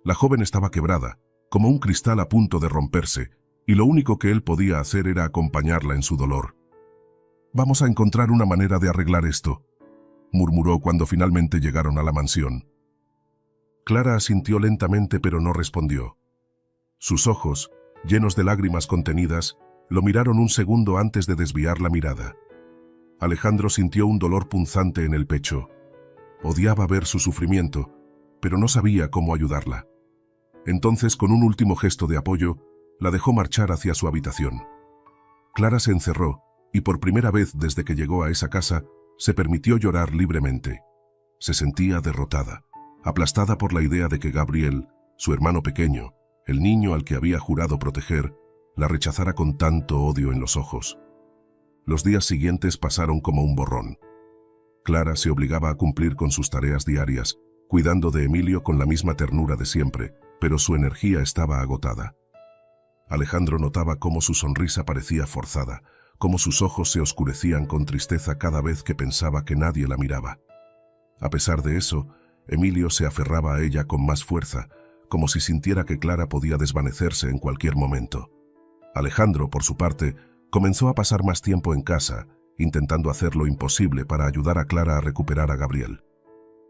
La joven estaba quebrada, como un cristal a punto de romperse, y lo único que él podía hacer era acompañarla en su dolor. «Vamos a encontrar una manera de arreglar esto», murmuró cuando finalmente llegaron a la mansión. Clara asintió lentamente pero no respondió. Sus ojos, llenos de lágrimas contenidas, lo miraron un segundo antes de desviar la mirada. Alejandro sintió un dolor punzante en el pecho. Odiaba ver su sufrimiento, pero no sabía cómo ayudarla. Entonces, con un último gesto de apoyo, la dejó marchar hacia su habitación. Clara se encerró, y por primera vez desde que llegó a esa casa, se permitió llorar libremente. Se sentía derrotada, aplastada por la idea de que Gabriel, su hermano pequeño, el niño al que había jurado proteger, la rechazara con tanto odio en los ojos. Los días siguientes pasaron como un borrón. Clara se obligaba a cumplir con sus tareas diarias, cuidando de Emilio con la misma ternura de siempre, pero su energía estaba agotada. Alejandro notaba cómo su sonrisa parecía forzada, cómo sus ojos se oscurecían con tristeza cada vez que pensaba que nadie la miraba. A pesar de eso, Emilio se aferraba a ella con más fuerza, como si sintiera que Clara podía desvanecerse en cualquier momento. Alejandro, por su parte, comenzó a pasar más tiempo en casa, intentando hacer lo imposible para ayudar a Clara a recuperar a Gabriel.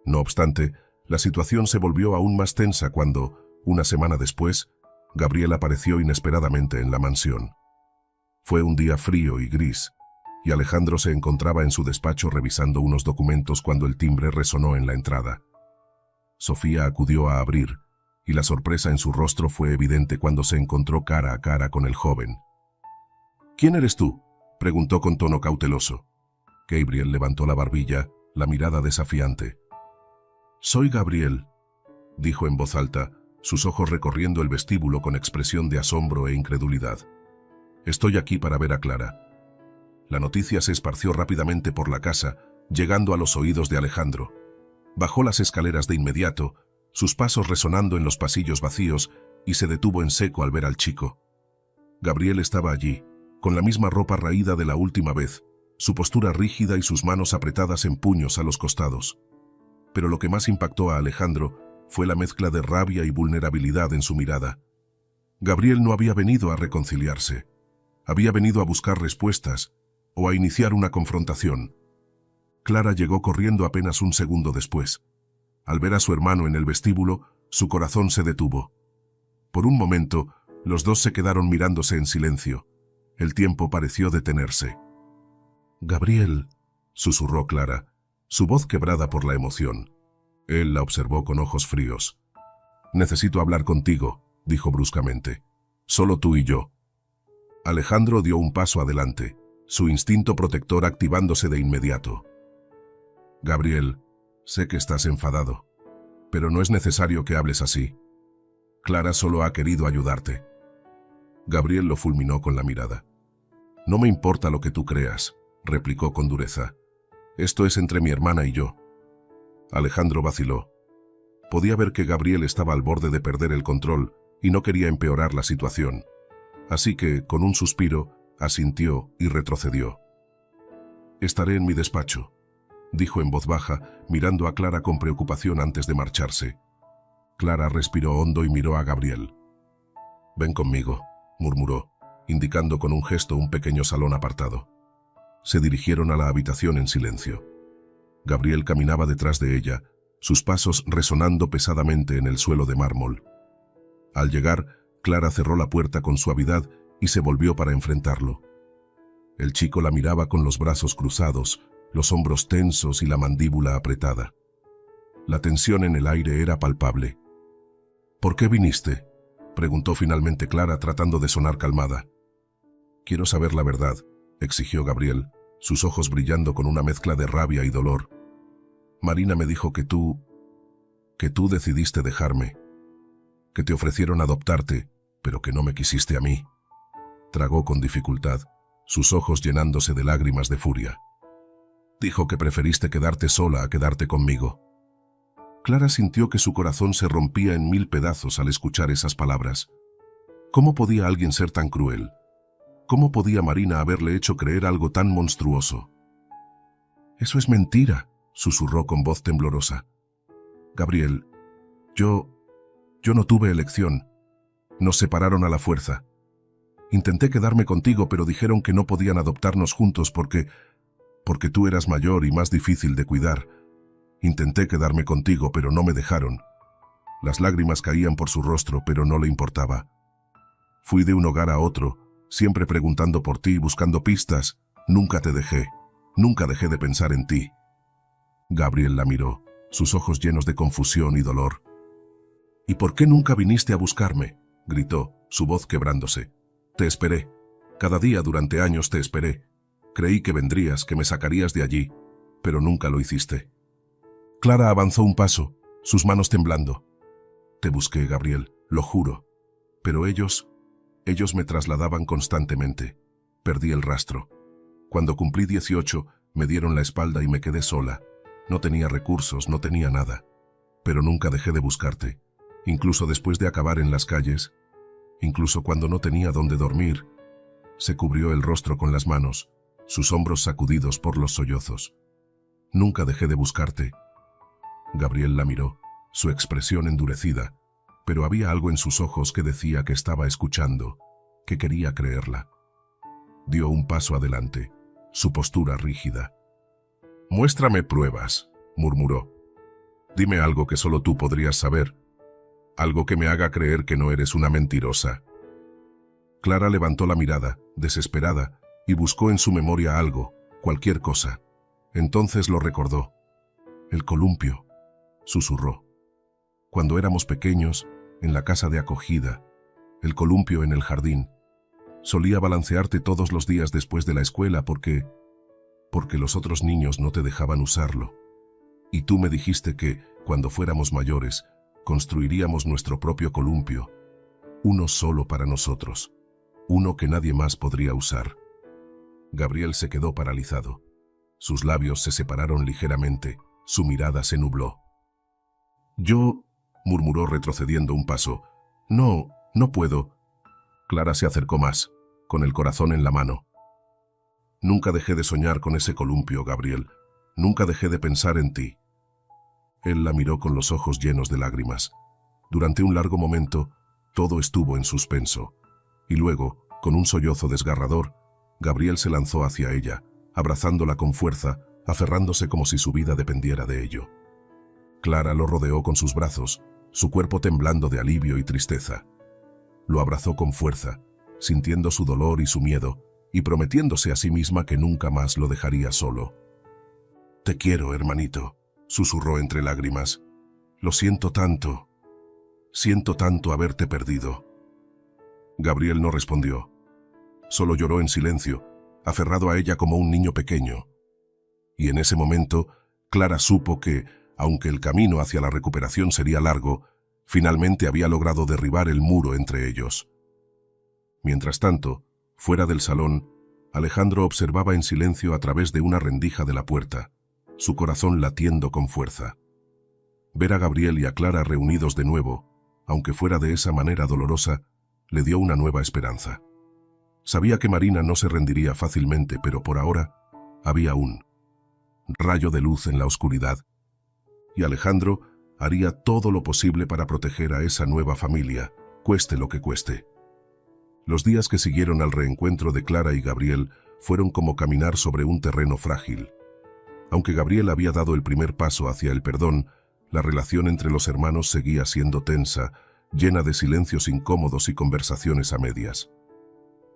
No obstante, la situación se volvió aún más tensa cuando, una semana después, Gabriel apareció inesperadamente en la mansión. Fue un día frío y gris, y Alejandro se encontraba en su despacho revisando unos documentos cuando el timbre resonó en la entrada. Sofía acudió a abrir, y la sorpresa en su rostro fue evidente cuando se encontró cara a cara con el joven. «¿Quién eres tú?», preguntó con tono cauteloso. Gabriel levantó la barbilla, la mirada desafiante. «Soy Gabriel», dijo en voz alta, sus ojos recorriendo el vestíbulo con expresión de asombro e incredulidad. «Estoy aquí para ver a Clara». La noticia se esparció rápidamente por la casa, llegando a los oídos de Alejandro. Bajó las escaleras de inmediato, sus pasos resonando en los pasillos vacíos, y se detuvo en seco al ver al chico. Gabriel estaba allí, con la misma ropa raída de la última vez, su postura rígida y sus manos apretadas en puños a los costados. Pero lo que más impactó a Alejandro fue la mezcla de rabia y vulnerabilidad en su mirada. Gabriel no había venido a reconciliarse. Había venido a buscar respuestas o a iniciar una confrontación. Clara llegó corriendo apenas un segundo después. Al ver a su hermano en el vestíbulo, su corazón se detuvo. Por un momento, los dos se quedaron mirándose en silencio. El tiempo pareció detenerse. «Gabriel», susurró Clara, su voz quebrada por la emoción. Él la observó con ojos fríos. «Necesito hablar contigo», dijo bruscamente. Solo tú y yo. Alejandro dio un paso adelante, su instinto protector activándose de inmediato. Gabriel, sé que estás enfadado, pero no es necesario que hables así. Clara solo ha querido ayudarte. Gabriel lo fulminó con la mirada. No me importa lo que tú creas, replicó con dureza. Esto es entre mi hermana y yo. Alejandro vaciló. Podía ver que Gabriel estaba al borde de perder el control y no quería empeorar la situación. Así que, con un suspiro, asintió y retrocedió. Estaré en mi despacho, dijo en voz baja, mirando a Clara con preocupación antes de marcharse. Clara respiró hondo y miró a Gabriel. Ven conmigo, murmuró, indicando con un gesto un pequeño salón apartado. Se dirigieron a la habitación en silencio. Gabriel caminaba detrás de ella, sus pasos resonando pesadamente en el suelo de mármol. Al llegar, Clara cerró la puerta con suavidad y se volvió para enfrentarlo. El chico la miraba con los brazos cruzados, los hombros tensos y la mandíbula apretada. La tensión en el aire era palpable. ¿Por qué viniste?, preguntó finalmente Clara tratando de sonar calmada. Quiero saber la verdad, exigió Gabriel, sus ojos brillando con una mezcla de rabia y dolor. Marina me dijo que tú decidiste dejarme, que te ofrecieron adoptarte, pero que no me quisiste a mí. Tragó con dificultad, sus ojos llenándose de lágrimas de furia. Dijo que preferiste quedarte sola a quedarte conmigo. Clara sintió que su corazón se rompía en 1000 pedazos al escuchar esas palabras. ¿Cómo podía alguien ser tan cruel? ¿Cómo podía Marina haberle hecho creer algo tan monstruoso? Eso es mentira, susurró con voz temblorosa. Gabriel, yo no tuve elección. Nos separaron a la fuerza. Intenté quedarme contigo, pero dijeron que no podían adoptarnos juntos porque tú eras mayor y más difícil de cuidar. Intenté quedarme contigo, pero no me dejaron. Las lágrimas caían por su rostro, pero no le importaba. Fui de un hogar a otro, siempre preguntando por ti, buscando pistas. Nunca te dejé. Nunca dejé de pensar en ti. Gabriel la miró, sus ojos llenos de confusión y dolor. ¿Y por qué nunca viniste a buscarme?, gritó, su voz quebrándose. Te esperé. Cada día durante años te esperé. Creí que vendrías, que me sacarías de allí, pero nunca lo hiciste. Clara avanzó un paso, sus manos temblando. Te busqué, Gabriel, lo juro. Pero ellos me trasladaban constantemente. Perdí el rastro. Cuando cumplí 18, me dieron la espalda y me quedé sola. No tenía recursos, no tenía nada. Pero nunca dejé de buscarte. Incluso después de acabar en las calles, incluso cuando no tenía dónde dormir. Se cubrió el rostro con las manos, sus hombros sacudidos por los sollozos. Nunca dejé de buscarte. Gabriel la miró, su expresión endurecida, pero había algo en sus ojos que decía que estaba escuchando, que quería creerla. Dio un paso adelante, su postura rígida. Muéstrame pruebas, murmuró. Dime algo que solo tú podrías saber, algo que me haga creer que no eres una mentirosa. Clara levantó la mirada, desesperada, y buscó en su memoria algo, cualquier cosa. Entonces lo recordó. El columpio, susurró. Cuando éramos pequeños, en la casa de acogida, el columpio en el jardín, solía balancearte todos los días después de la escuela porque los otros niños no te dejaban usarlo. Y tú me dijiste que, cuando fuéramos mayores, construiríamos nuestro propio columpio, uno solo para nosotros, uno que nadie más podría usar. Gabriel se quedó paralizado. Sus labios se separaron ligeramente, su mirada se nubló. Yo, murmuró retrocediendo un paso, no puedo. Clara se acercó más, con el corazón en la mano. Nunca dejé de soñar con ese columpio, Gabriel. Nunca dejé de pensar en ti. Él la miró con los ojos llenos de lágrimas. Durante un largo momento, todo estuvo en suspenso. Y luego, con un sollozo desgarrador, Gabriel se lanzó hacia ella, abrazándola con fuerza, aferrándose como si su vida dependiera de ello. Clara lo rodeó con sus brazos, su cuerpo temblando de alivio y tristeza. Lo abrazó con fuerza, sintiendo su dolor y su miedo, y prometiéndose a sí misma que nunca más lo dejaría solo. «Te quiero, hermanito», susurró entre lágrimas. «Lo siento tanto». Siento tanto haberte perdido. Gabriel no respondió. Solo lloró en silencio, aferrado a ella como un niño pequeño. Y en ese momento, Clara supo que, aunque el camino hacia la recuperación sería largo, finalmente había logrado derribar el muro entre ellos. Mientras tanto, fuera del salón, Alejandro observaba en silencio a través de una rendija de la puerta, su corazón latiendo con fuerza. Ver a Gabriel y a Clara reunidos de nuevo, aunque fuera de esa manera dolorosa, le dio una nueva esperanza. Sabía que Marina no se rendiría fácilmente, pero por ahora había un rayo de luz en la oscuridad, y Alejandro haría todo lo posible para proteger a esa nueva familia, cueste lo que cueste. Los días que siguieron al reencuentro de Clara y Gabriel fueron como caminar sobre un terreno frágil. Aunque Gabriel había dado el primer paso hacia el perdón, la relación entre los hermanos seguía siendo tensa, llena de silencios incómodos y conversaciones a medias.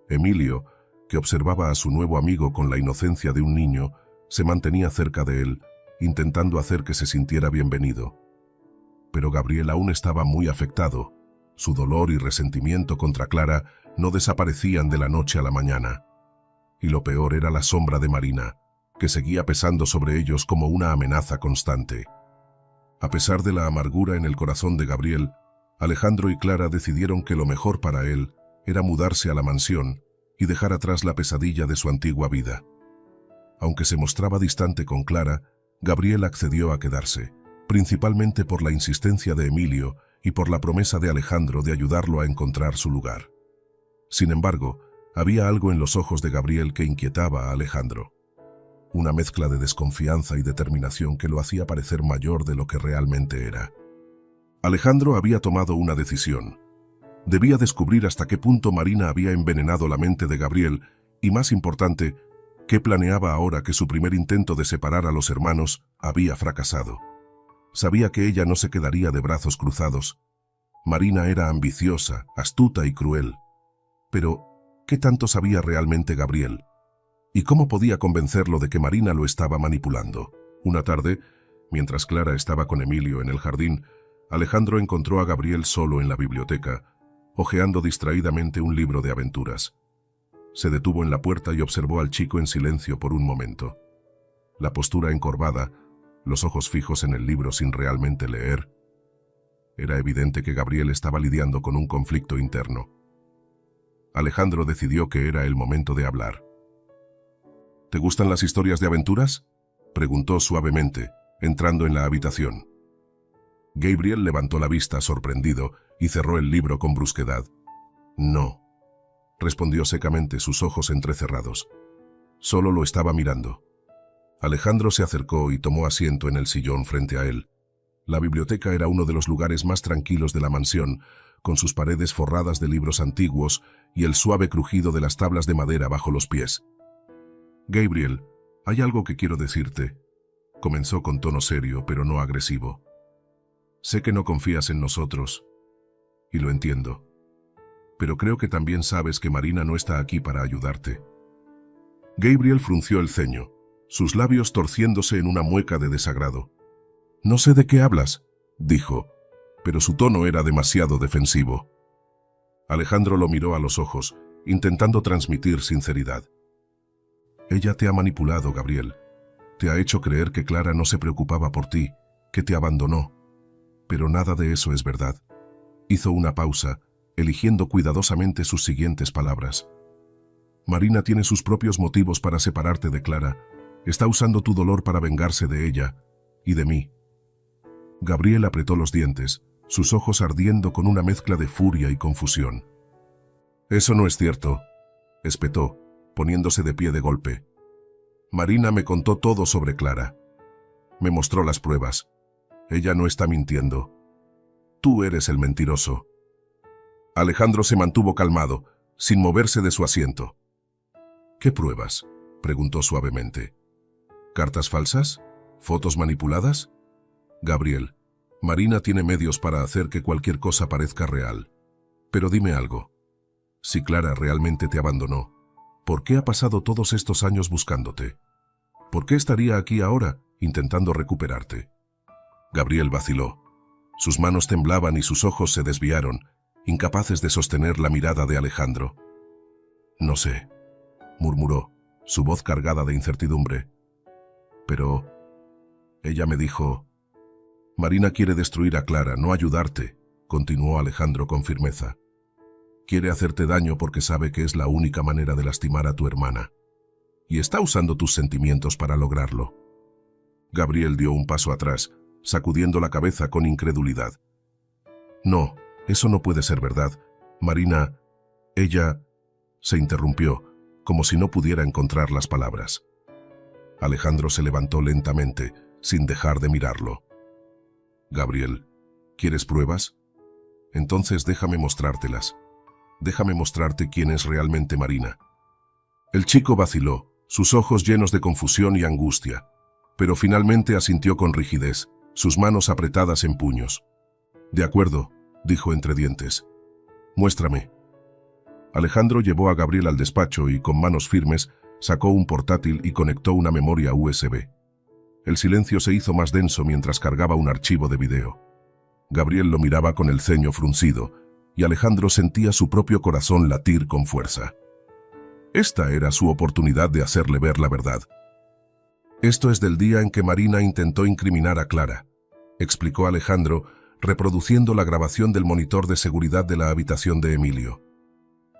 Emilio, que observaba a su nuevo amigo con la inocencia de un niño, se mantenía cerca de él, intentando hacer que se sintiera bienvenido. Pero Gabriel aún estaba muy afectado. Su dolor y resentimiento contra Clara no desaparecían de la noche a la mañana. Y lo peor era la sombra de Marina, que seguía pesando sobre ellos como una amenaza constante. A pesar de la amargura en el corazón de Gabriel, Alejandro y Clara decidieron que lo mejor para él era mudarse a la mansión y dejar atrás la pesadilla de su antigua vida. Aunque se mostraba distante con Clara, Gabriel accedió a quedarse, principalmente por la insistencia de Emilio y por la promesa de Alejandro de ayudarlo a encontrar su lugar. Sin embargo, había algo en los ojos de Gabriel que inquietaba a Alejandro. Una mezcla de desconfianza y determinación que lo hacía parecer mayor de lo que realmente era. Alejandro había tomado una decisión. Debía descubrir hasta qué punto Marina había envenenado la mente de Gabriel y, más importante, qué planeaba ahora que su primer intento de separar a los hermanos había fracasado. Sabía que ella no se quedaría de brazos cruzados. Marina era ambiciosa, astuta y cruel. Pero, ¿qué tanto sabía realmente Gabriel? ¿Y cómo podía convencerlo de que Marina lo estaba manipulando? Una tarde, mientras Clara estaba con Emilio en el jardín, Alejandro encontró a Gabriel solo en la biblioteca, hojeando distraídamente un libro de aventuras. Se detuvo en la puerta y observó al chico en silencio por un momento. La postura encorvada, los ojos fijos en el libro sin realmente leer. Era evidente que Gabriel estaba lidiando con un conflicto interno. Alejandro decidió que era el momento de hablar. ¿Te gustan las historias de aventuras?, preguntó suavemente, entrando en la habitación. Gabriel levantó la vista sorprendido y cerró el libro con brusquedad. No, respondió secamente, sus ojos entrecerrados. Solo lo estaba mirando. Alejandro se acercó y tomó asiento en el sillón frente a él. La biblioteca era uno de los lugares más tranquilos de la mansión, con sus paredes forradas de libros antiguos y el suave crujido de las tablas de madera bajo los pies. Gabriel, hay algo que quiero decirte, comenzó con tono serio pero no agresivo. Sé que no confías en nosotros, y lo entiendo, pero creo que también sabes que Marina no está aquí para ayudarte. Gabriel frunció el ceño, sus labios torciéndose en una mueca de desagrado. No sé de qué hablas, dijo, pero su tono era demasiado defensivo. Alejandro lo miró a los ojos, intentando transmitir sinceridad. Ella te ha manipulado, Gabriel. Te ha hecho creer que Clara no se preocupaba por ti, que te abandonó. Pero nada de eso es verdad. Hizo una pausa, eligiendo cuidadosamente sus siguientes palabras. Marina tiene sus propios motivos para separarte de Clara. Está usando tu dolor para vengarse de ella y de mí. Gabriel apretó los dientes, sus ojos ardiendo con una mezcla de furia y confusión. Eso no es cierto, espetó, poniéndose de pie de golpe. Marina me contó todo sobre Clara. Me mostró las pruebas. Ella no está mintiendo. Tú eres el mentiroso. Alejandro se mantuvo calmado, sin moverse de su asiento. ¿Qué pruebas?, preguntó suavemente. ¿Cartas falsas? ¿Fotos manipuladas? Gabriel, Marina tiene medios para hacer que cualquier cosa parezca real. Pero dime algo. Si Clara realmente te abandonó, ¿por qué ha pasado todos estos años buscándote? ¿Por qué estaría aquí ahora, intentando recuperarte? Gabriel vaciló. Sus manos temblaban y sus ojos se desviaron, incapaces de sostener la mirada de Alejandro. «No sé», murmuró, su voz cargada de incertidumbre. «Pero ella me dijo...» «Marina quiere destruir a Clara, no ayudarte», continuó Alejandro con firmeza. «Quiere hacerte daño porque sabe que es la única manera de lastimar a tu hermana. Y está usando tus sentimientos para lograrlo». Gabriel dio un paso atrás, sacudiendo la cabeza con incredulidad. «No, eso no puede ser verdad. Marina, ella...» Se interrumpió, como si no pudiera encontrar las palabras. Alejandro se levantó lentamente, sin dejar de mirarlo. «Gabriel, ¿quieres pruebas? Entonces déjame mostrártelas. Déjame mostrarte quién es realmente Marina». El chico vaciló, sus ojos llenos de confusión y angustia, pero finalmente asintió con rigidez, sus manos apretadas en puños. «De acuerdo», dijo entre dientes. «Muéstrame». Alejandro llevó a Gabriel al despacho y, con manos firmes, sacó un portátil y conectó una memoria USB. El silencio se hizo más denso mientras cargaba un archivo de video. Gabriel lo miraba con el ceño fruncido, y Alejandro sentía su propio corazón latir con fuerza. Esta era su oportunidad de hacerle ver la verdad. «Esto es del día en que Marina intentó incriminar a Clara», explicó Alejandro, reproduciendo la grabación del monitor de seguridad de la habitación de Emilio.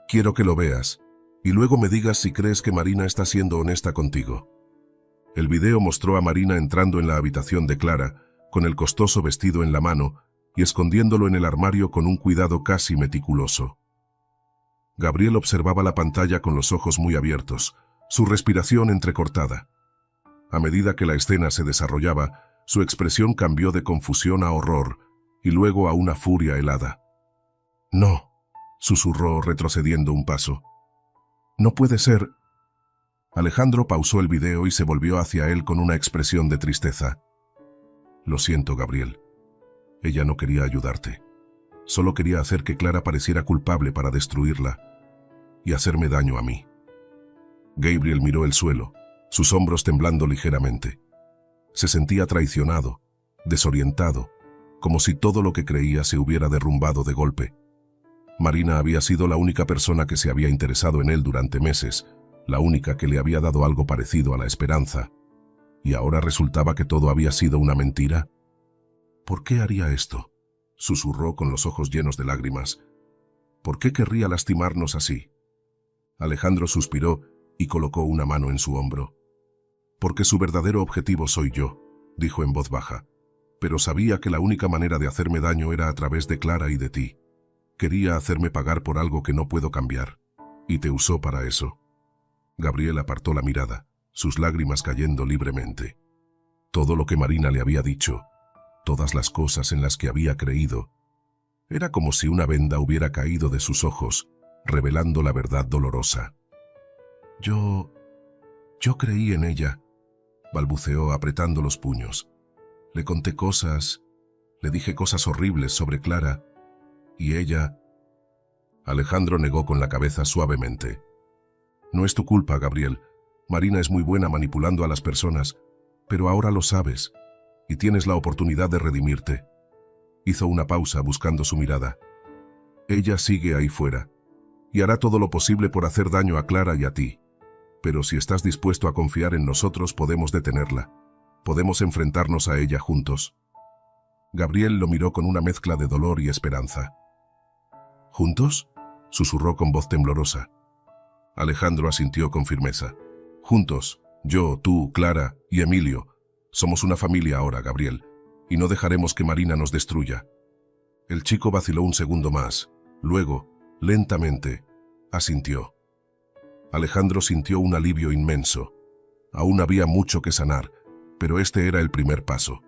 «Quiero que lo veas, y luego me digas si crees que Marina está siendo honesta contigo». El video mostró a Marina entrando en la habitación de Clara, con el costoso vestido en la mano y escondiéndolo en el armario con un cuidado casi meticuloso. Gabriel observaba la pantalla con los ojos muy abiertos, su respiración entrecortada. A medida que la escena se desarrollaba, su expresión cambió de confusión a horror y luego a una furia helada. «No», susurró retrocediendo un paso. «No puede ser». Alejandro pausó el video y se volvió hacia él con una expresión de tristeza. «Lo siento, Gabriel. Ella no quería ayudarte. Solo quería hacer que Clara pareciera culpable para destruirla y hacerme daño a mí». Gabriel miró el suelo, sus hombros temblando ligeramente. Se sentía traicionado, desorientado, como si todo lo que creía se hubiera derrumbado de golpe. Marina había sido la única persona que se había interesado en él durante meses, la única que le había dado algo parecido a la esperanza. ¿Y ahora resultaba que todo había sido una mentira? «¿Por qué haría esto?», susurró con los ojos llenos de lágrimas. «¿Por qué querría lastimarnos así?». Alejandro suspiró y colocó una mano en su hombro. «Porque su verdadero objetivo soy yo», dijo en voz baja. «Pero sabía que la única manera de hacerme daño era a través de Clara y de ti. Quería hacerme pagar por algo que no puedo cambiar, y te usó para eso». Gabriel apartó la mirada, sus lágrimas cayendo libremente. Todo lo que Marina le había dicho, todas las cosas en las que había creído, era como si una venda hubiera caído de sus ojos, revelando la verdad dolorosa. Yo creí en ella», balbuceó apretando los puños. «Le conté cosas, le dije cosas horribles sobre Clara, y ella...». Alejandro negó con la cabeza suavemente. «No es tu culpa, Gabriel. Marina es muy buena manipulando a las personas, pero ahora lo sabes, y tienes la oportunidad de redimirte». Hizo una pausa buscando su mirada. «Ella sigue ahí fuera, y hará todo lo posible por hacer daño a Clara y a ti. Pero si estás dispuesto a confiar en nosotros, podemos detenerla. Podemos enfrentarnos a ella juntos». Gabriel lo miró con una mezcla de dolor y esperanza. «¿Juntos?», susurró con voz temblorosa. Alejandro asintió con firmeza. «Juntos, yo, tú, Clara y Emilio. Somos una familia ahora, Gabriel, y no dejaremos que Marina nos destruya». El chico vaciló un segundo más. Luego, lentamente, asintió. Alejandro sintió un alivio inmenso. Aún había mucho que sanar, pero este era el primer paso.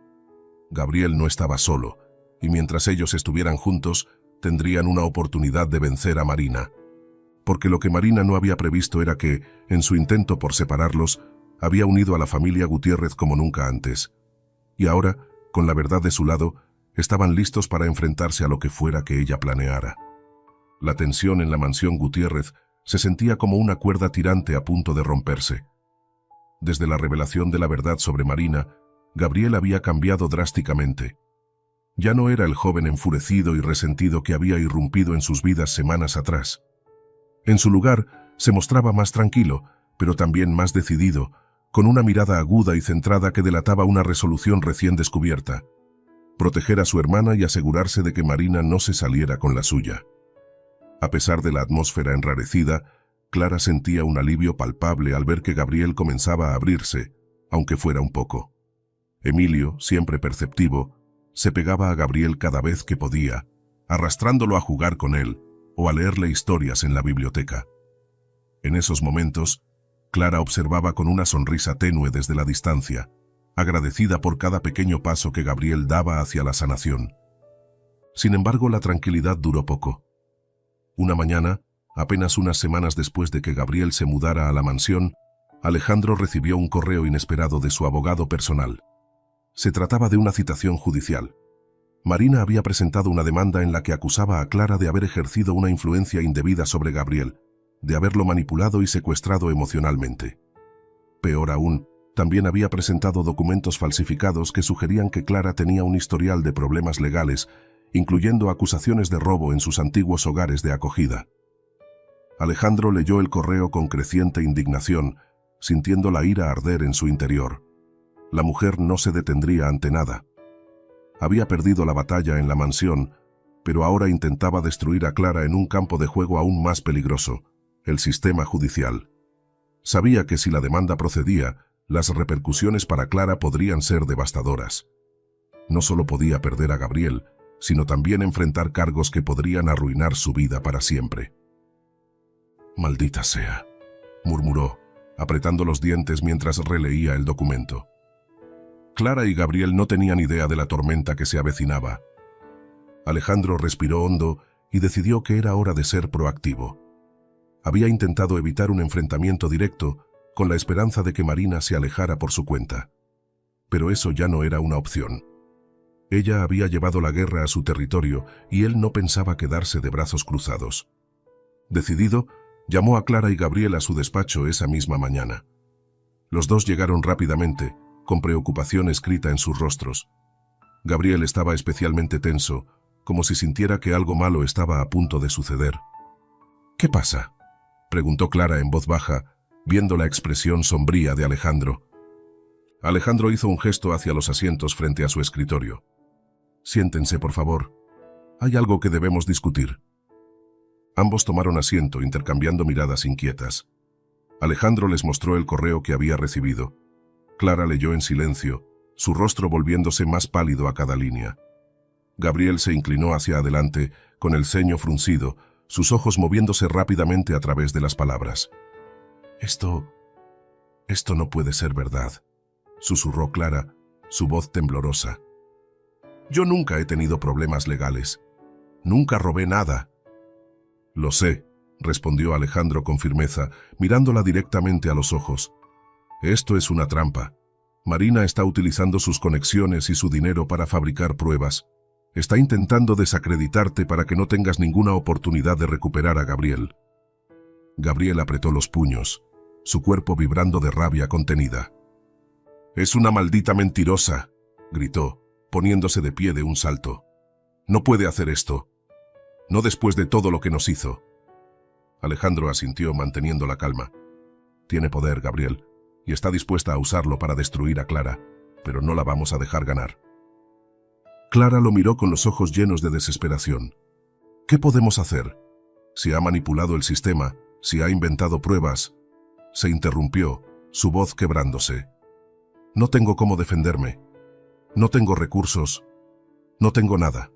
Gabriel no estaba solo, y mientras ellos estuvieran juntos, tendrían una oportunidad de vencer a Marina. Porque lo que Marina no había previsto era que, en su intento por separarlos, había unido a la familia Gutiérrez como nunca antes. Y ahora, con la verdad de su lado, estaban listos para enfrentarse a lo que fuera que ella planeara. La tensión en la mansión Gutiérrez se sentía como una cuerda tirante a punto de romperse. Desde la revelación de la verdad sobre Marina, Gabriel había cambiado drásticamente. Ya no era el joven enfurecido y resentido que había irrumpido en sus vidas semanas atrás. En su lugar, se mostraba más tranquilo, pero también más decidido, con una mirada aguda y centrada que delataba una resolución recién descubierta: proteger a su hermana y asegurarse de que Marina no se saliera con la suya. A pesar de la atmósfera enrarecida, Clara sentía un alivio palpable al ver que Gabriel comenzaba a abrirse, aunque fuera un poco. Emilio, siempre perceptivo, se pegaba a Gabriel cada vez que podía, arrastrándolo a jugar con él o a leerle historias en la biblioteca. En esos momentos, Clara observaba con una sonrisa tenue desde la distancia, agradecida por cada pequeño paso que Gabriel daba hacia la sanación. Sin embargo, la tranquilidad duró poco. Una mañana, apenas unas semanas después de que Gabriel se mudara a la mansión, Alejandro recibió un correo inesperado de su abogado personal. Se trataba de una citación judicial. Marina había presentado una demanda en la que acusaba a Clara de haber ejercido una influencia indebida sobre Gabriel, de haberlo manipulado y secuestrado emocionalmente. Peor aún, también había presentado documentos falsificados que sugerían que Clara tenía un historial de problemas legales, incluyendo acusaciones de robo en sus antiguos hogares de acogida. Alejandro leyó el correo con creciente indignación, sintiendo la ira arder en su interior. La mujer no se detendría ante nada. Había perdido la batalla en la mansión, pero ahora intentaba destruir a Clara en un campo de juego aún más peligroso: el sistema judicial. Sabía que si la demanda procedía, las repercusiones para Clara podrían ser devastadoras. No solo podía perder a Gabriel, sino también enfrentar cargos que podrían arruinar su vida para siempre. «Maldita sea», murmuró, apretando los dientes mientras releía el documento. Clara y Gabriel no tenían idea de la tormenta que se avecinaba. Alejandro respiró hondo y decidió que era hora de ser proactivo. Había intentado evitar un enfrentamiento directo, con la esperanza de que Marina se alejara por su cuenta. Pero eso ya no era una opción. Ella había llevado la guerra a su territorio y él no pensaba quedarse de brazos cruzados. Decidido, llamó a Clara y Gabriel a su despacho esa misma mañana. Los dos llegaron rápidamente, con preocupación escrita en sus rostros. Gabriel estaba especialmente tenso, como si sintiera que algo malo estaba a punto de suceder. «¿Qué pasa?», preguntó Clara en voz baja, viendo la expresión sombría de Alejandro. Alejandro hizo un gesto hacia los asientos frente a su escritorio. «Siéntense, por favor. Hay algo que debemos discutir». Ambos tomaron asiento, intercambiando miradas inquietas. Alejandro les mostró el correo que había recibido. Clara leyó en silencio, su rostro volviéndose más pálido a cada línea. Gabriel se inclinó hacia adelante, con el ceño fruncido, sus ojos moviéndose rápidamente a través de las palabras. Esto no puede ser verdad», susurró Clara, su voz temblorosa. «Yo nunca he tenido problemas legales. Nunca robé nada». «Lo sé», respondió Alejandro con firmeza, mirándola directamente a los ojos. «Esto es una trampa. Marina está utilizando sus conexiones y su dinero para fabricar pruebas. Está intentando desacreditarte para que no tengas ninguna oportunidad de recuperar a Gabriel». Gabriel apretó los puños, su cuerpo vibrando de rabia contenida. «Es una maldita mentirosa», gritó, poniéndose de pie de un salto. «No puede hacer esto. No después de todo lo que nos hizo». Alejandro asintió manteniendo la calma. «Tiene poder, Gabriel, y está dispuesta a usarlo para destruir a Clara, pero no la vamos a dejar ganar». Clara lo miró con los ojos llenos de desesperación. «¿Qué podemos hacer? Si ha manipulado el sistema, si ha inventado pruebas...» Se interrumpió, su voz quebrándose. «No tengo cómo defenderme. No tengo recursos. No tengo nada».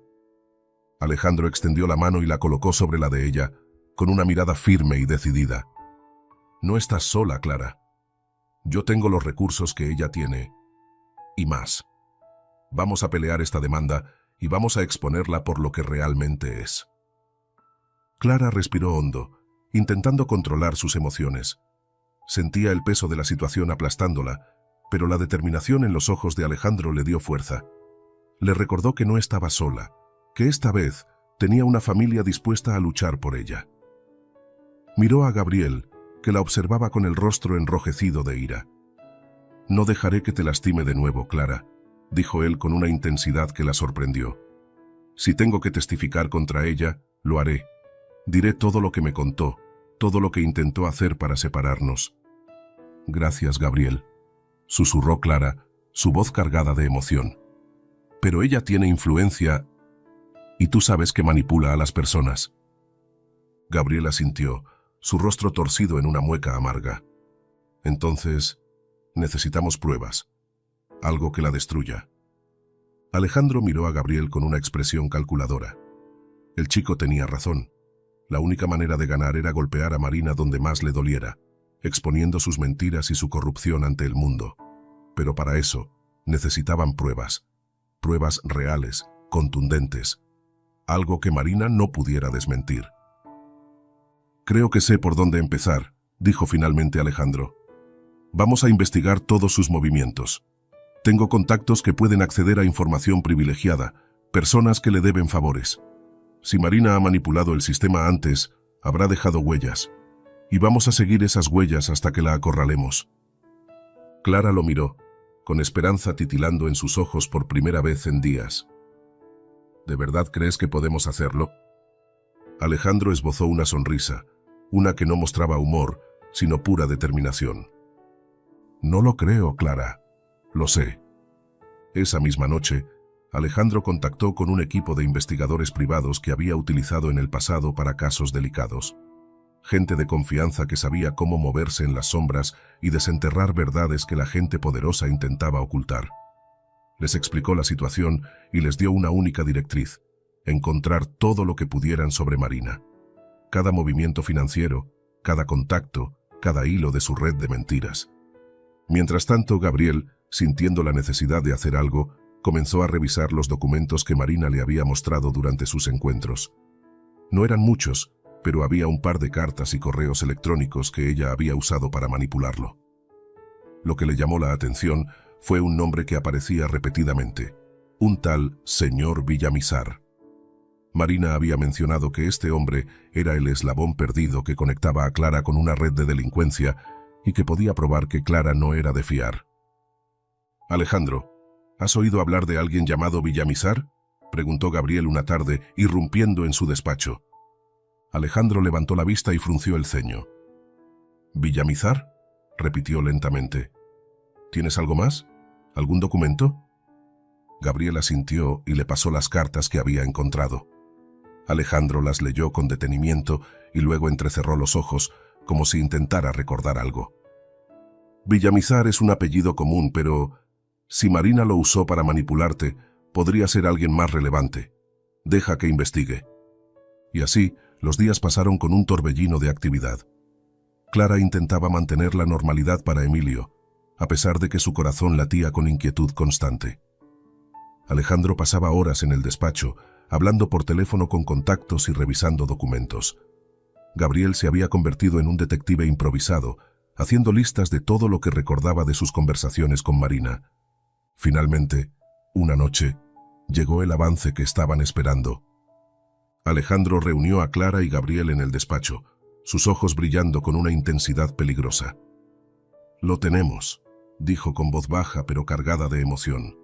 Alejandro extendió la mano y la colocó sobre la de ella, con una mirada firme y decidida. «No estás sola, Clara. Yo tengo los recursos que ella tiene, y más. Vamos a pelear esta demanda y vamos a exponerla por lo que realmente es». Clara respiró hondo, intentando controlar sus emociones. Sentía el peso de la situación aplastándola, pero la determinación en los ojos de Alejandro le dio fuerza. Le recordó que no estaba sola, que esta vez tenía una familia dispuesta a luchar por ella. Miró a Gabriel, que la observaba con el rostro enrojecido de ira. «No dejaré que te lastime de nuevo, Clara», dijo él con una intensidad que la sorprendió. Si tengo que testificar contra ella, lo haré. Diré todo lo que me contó, todo lo que intentó hacer para separarnos. Gracias, Gabriel, susurró Clara, su voz cargada de emoción. Pero ella tiene influencia y tú sabes que manipula a las personas. Gabriel asintió, su rostro torcido en una mueca amarga. Entonces, necesitamos pruebas, algo que la destruya. Alejandro miró a Gabriel con una expresión calculadora. El chico tenía razón. La única manera de ganar era golpear a Marina donde más le doliera, exponiendo sus mentiras y su corrupción ante el mundo. Pero para eso, necesitaban pruebas. Pruebas reales, contundentes. Algo que Marina no pudiera desmentir. Creo que sé por dónde empezar, dijo finalmente Alejandro. Vamos a investigar todos sus movimientos. Tengo contactos que pueden acceder a información privilegiada, personas que le deben favores. Si Marina ha manipulado el sistema antes, habrá dejado huellas. Y vamos a seguir esas huellas hasta que la acorralemos. Clara lo miró, con esperanza titilando en sus ojos por primera vez en días. ¿De verdad crees que podemos hacerlo? Alejandro esbozó una sonrisa, una que no mostraba humor, sino pura determinación. No lo creo, Clara. Lo sé. Esa misma noche, Alejandro contactó con un equipo de investigadores privados que había utilizado en el pasado para casos delicados. Gente de confianza que sabía cómo moverse en las sombras y desenterrar verdades que la gente poderosa intentaba ocultar. Les explicó la situación y les dio una única directriz: encontrar todo lo que pudieran sobre Marina. Cada movimiento financiero, cada contacto, cada hilo de su red de mentiras. Mientras tanto, Gabriel, sintiendo la necesidad de hacer algo, comenzó a revisar los documentos que Marina le había mostrado durante sus encuentros. No eran muchos, pero había un par de cartas y correos electrónicos que ella había usado para manipularlo. Lo que le llamó la atención fue un nombre que aparecía repetidamente: un tal señor Villamizar. Marina había mencionado que este hombre era el eslabón perdido que conectaba a Clara con una red de delincuencia y que podía probar que Clara no era de fiar. Alejandro, ¿has oído hablar de alguien llamado Villamizar?, preguntó Gabriel una tarde, irrumpiendo en su despacho. Alejandro levantó la vista y frunció el ceño. ¿Villamizar?, repitió lentamente. ¿Tienes algo más? ¿Algún documento? Gabriel asintió y le pasó las cartas que había encontrado. Alejandro las leyó con detenimiento y luego entrecerró los ojos, como si intentara recordar algo. Villamizar es un apellido común, pero si Marina lo usó para manipularte, podría ser alguien más relevante. Deja que investigue. Y así, los días pasaron con un torbellino de actividad. Clara intentaba mantener la normalidad para Emilio, a pesar de que su corazón latía con inquietud constante. Alejandro pasaba horas en el despacho, hablando por teléfono con contactos y revisando documentos. Gabriel se había convertido en un detective improvisado, haciendo listas de todo lo que recordaba de sus conversaciones con Marina. Finalmente, una noche, llegó el avance que estaban esperando. Alejandro reunió a Clara y Gabriel en el despacho, sus ojos brillando con una intensidad peligrosa. «Lo tenemos», dijo con voz baja pero cargada de emoción.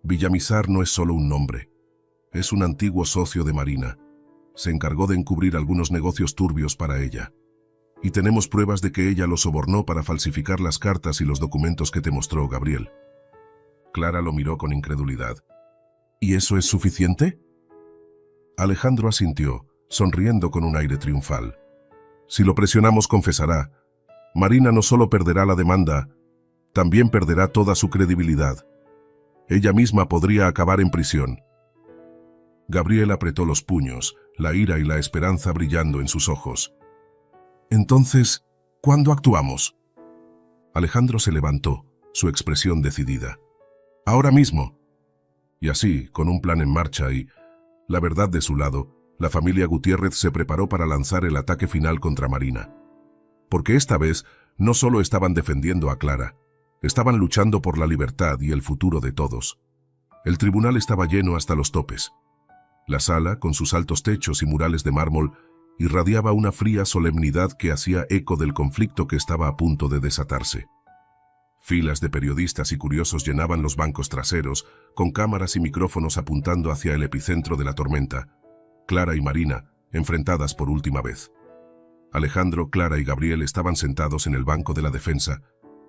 «Villamizar no es solo un nombre. Es un antiguo socio de Marina. Se encargó de encubrir algunos negocios turbios para ella. Y tenemos pruebas de que ella lo sobornó para falsificar las cartas y los documentos que te mostró Gabriel». Clara lo miró con incredulidad. «¿Y eso es suficiente?». Alejandro asintió, sonriendo con un aire triunfal. «Si lo presionamos, confesará. Marina no solo perderá la demanda, también perderá toda su credibilidad. Ella misma podría acabar en prisión». Gabriel apretó los puños, la ira y la esperanza brillando en sus ojos. «Entonces, ¿cuándo actuamos?». Alejandro se levantó, su expresión decidida. «Ahora mismo». Y así, con un plan en marcha y la verdad de su lado, la familia Gutiérrez se preparó para lanzar el ataque final contra Marina. Porque esta vez no solo estaban defendiendo a Clara, estaban luchando por la libertad y el futuro de todos. El tribunal estaba lleno hasta los topes. La sala, con sus altos techos y murales de mármol, irradiaba una fría solemnidad que hacía eco del conflicto que estaba a punto de desatarse. Filas de periodistas y curiosos llenaban los bancos traseros, con cámaras y micrófonos apuntando hacia el epicentro de la tormenta. Clara y Marina, enfrentadas por última vez. Alejandro, Clara y Gabriel estaban sentados en el banco de la defensa,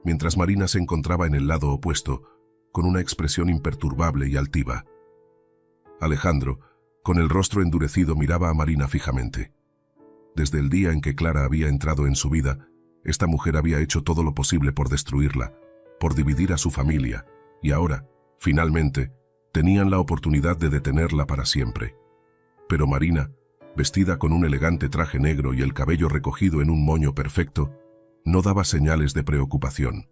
mientras Marina se encontraba en el lado opuesto, con una expresión imperturbable y altiva. Alejandro, con el rostro endurecido, miraba a Marina fijamente. Desde el día en que Clara había entrado en su vida, esta mujer había hecho todo lo posible por destruirla, por dividir a su familia, y ahora, finalmente, tenían la oportunidad de detenerla para siempre. Pero Marina, vestida con un elegante traje negro y el cabello recogido en un moño perfecto, no daba señales de preocupación.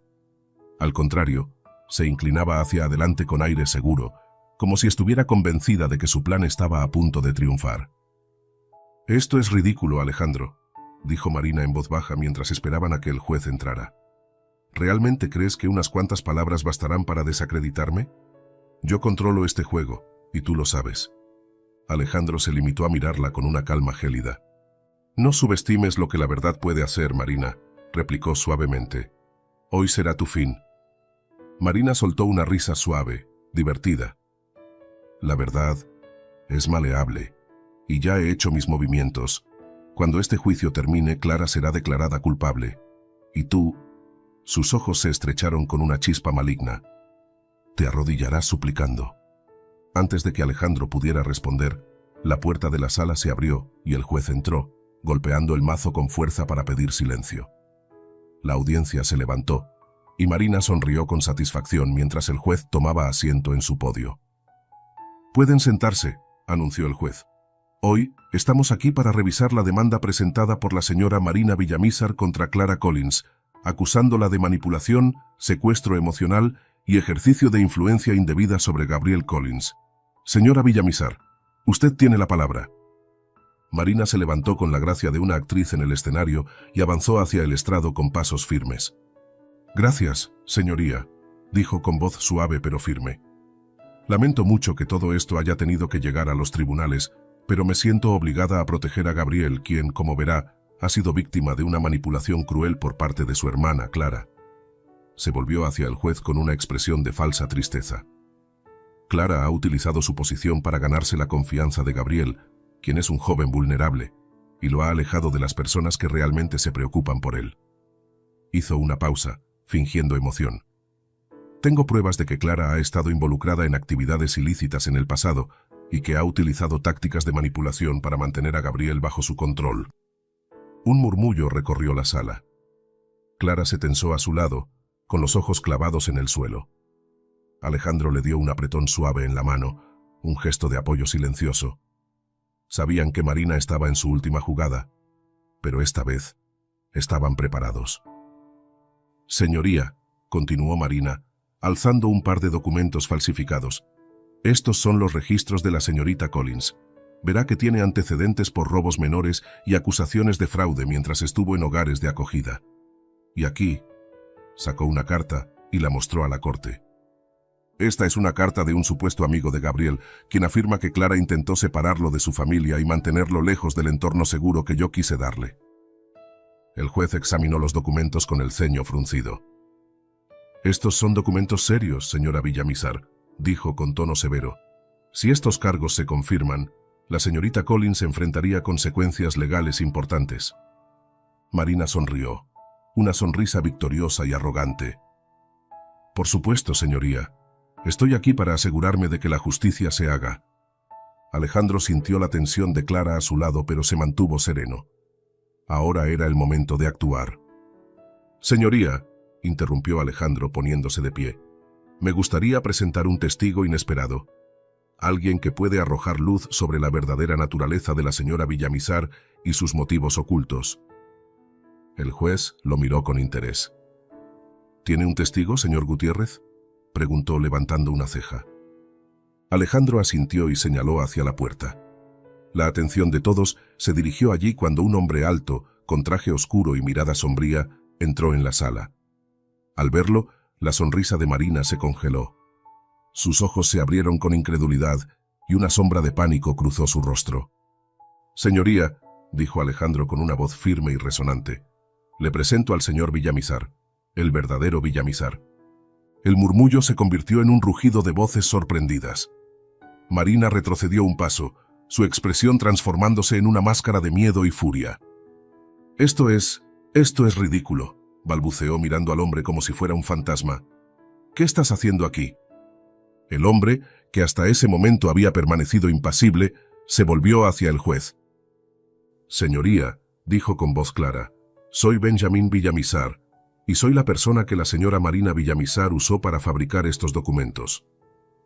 Al contrario, se inclinaba hacia adelante con aire seguro, como si estuviera convencida de que su plan estaba a punto de triunfar. «Esto es ridículo, Alejandro», dijo Marina en voz baja mientras esperaban a que el juez entrara. «¿Realmente crees que unas cuantas palabras bastarán para desacreditarme? Yo controlo este juego, y tú lo sabes». Alejandro se limitó a mirarla con una calma gélida. «No subestimes lo que la verdad puede hacer, Marina», replicó suavemente. «Hoy será tu fin». Marina soltó una risa suave, divertida. «La verdad es maleable, y ya he hecho mis movimientos. Cuando este juicio termine, Clara será declarada culpable. Y tú...» Sus ojos se estrecharon con una chispa maligna. «Te arrodillarás suplicando». Antes de que Alejandro pudiera responder, la puerta de la sala se abrió y el juez entró, golpeando el mazo con fuerza para pedir silencio. La audiencia se levantó, y Marina sonrió con satisfacción mientras el juez tomaba asiento en su podio. «Pueden sentarse», anunció el juez. «Hoy estamos aquí para revisar la demanda presentada por la señora Marina Villamizar contra Clara Collins, acusándola de manipulación, secuestro emocional y ejercicio de influencia indebida sobre Gabriel Collins. Señora Villamizar, usted tiene la palabra». Marina se levantó con la gracia de una actriz en el escenario y avanzó hacia el estrado con pasos firmes. «Gracias, señoría», dijo con voz suave pero firme. «Lamento mucho que todo esto haya tenido que llegar a los tribunales, pero me siento obligada a proteger a Gabriel, quien, como verá, ha sido víctima de una manipulación cruel por parte de su hermana, Clara». Se volvió hacia el juez con una expresión de falsa tristeza. «Clara ha utilizado su posición para ganarse la confianza de Gabriel, quien es un joven vulnerable, y lo ha alejado de las personas que realmente se preocupan por él». Hizo una pausa, fingiendo emoción. «Tengo pruebas de que Clara ha estado involucrada en actividades ilícitas en el pasado y que ha utilizado tácticas de manipulación para mantener a Gabriel bajo su control». Un murmullo recorrió la sala. Clara se tensó a su lado, con los ojos clavados en el suelo. Alejandro le dio un apretón suave en la mano, un gesto de apoyo silencioso. Sabían que Marina estaba en su última jugada, pero esta vez estaban preparados. «Señoría», continuó Marina, alzando un par de documentos falsificados. «Estos son los registros de la señorita Collins. Verá que tiene antecedentes por robos menores y acusaciones de fraude mientras estuvo en hogares de acogida. Y aquí...» Sacó una carta y la mostró a la corte. «Esta es una carta de un supuesto amigo de Gabriel, quien afirma que Clara intentó separarlo de su familia y mantenerlo lejos del entorno seguro que yo quise darle». El juez examinó los documentos con el ceño fruncido. «Estos son documentos serios, señora Villamizar», dijo con tono severo. «Si estos cargos se confirman, la señorita Collins enfrentaría consecuencias legales importantes». Marina sonrió, una sonrisa victoriosa y arrogante. «Por supuesto, señoría. Estoy aquí para asegurarme de que la justicia se haga». Alejandro sintió la tensión de Clara a su lado, pero se mantuvo sereno. Ahora era el momento de actuar. «Señoría», interrumpió Alejandro poniéndose de pie, «me gustaría presentar un testigo inesperado. Alguien que puede arrojar luz sobre la verdadera naturaleza de la señora Villamizar y sus motivos ocultos». El juez lo miró con interés. «¿Tiene un testigo, señor Gutiérrez?», preguntó levantando una ceja. Alejandro asintió y señaló hacia la puerta. La atención de todos se dirigió allí cuando un hombre alto, con traje oscuro y mirada sombría, entró en la sala. Al verlo, la sonrisa de Marina se congeló. Sus ojos se abrieron con incredulidad y una sombra de pánico cruzó su rostro. «Señoría», dijo Alejandro con una voz firme y resonante, «le presento al señor Villamizar, el verdadero Villamizar, El murmullo se convirtió en un rugido de voces sorprendidas. Marina retrocedió un paso, su expresión transformándose en una máscara de miedo y furia. Esto es ridículo, balbuceó mirando al hombre como si fuera un fantasma. ¿Qué estás haciendo aquí? El hombre, que hasta ese momento había permanecido impasible, se volvió hacia el juez. Señoría, dijo con voz clara, soy Benjamín Villamizar, y soy la persona que la señora Marina Villamizar usó para fabricar estos documentos.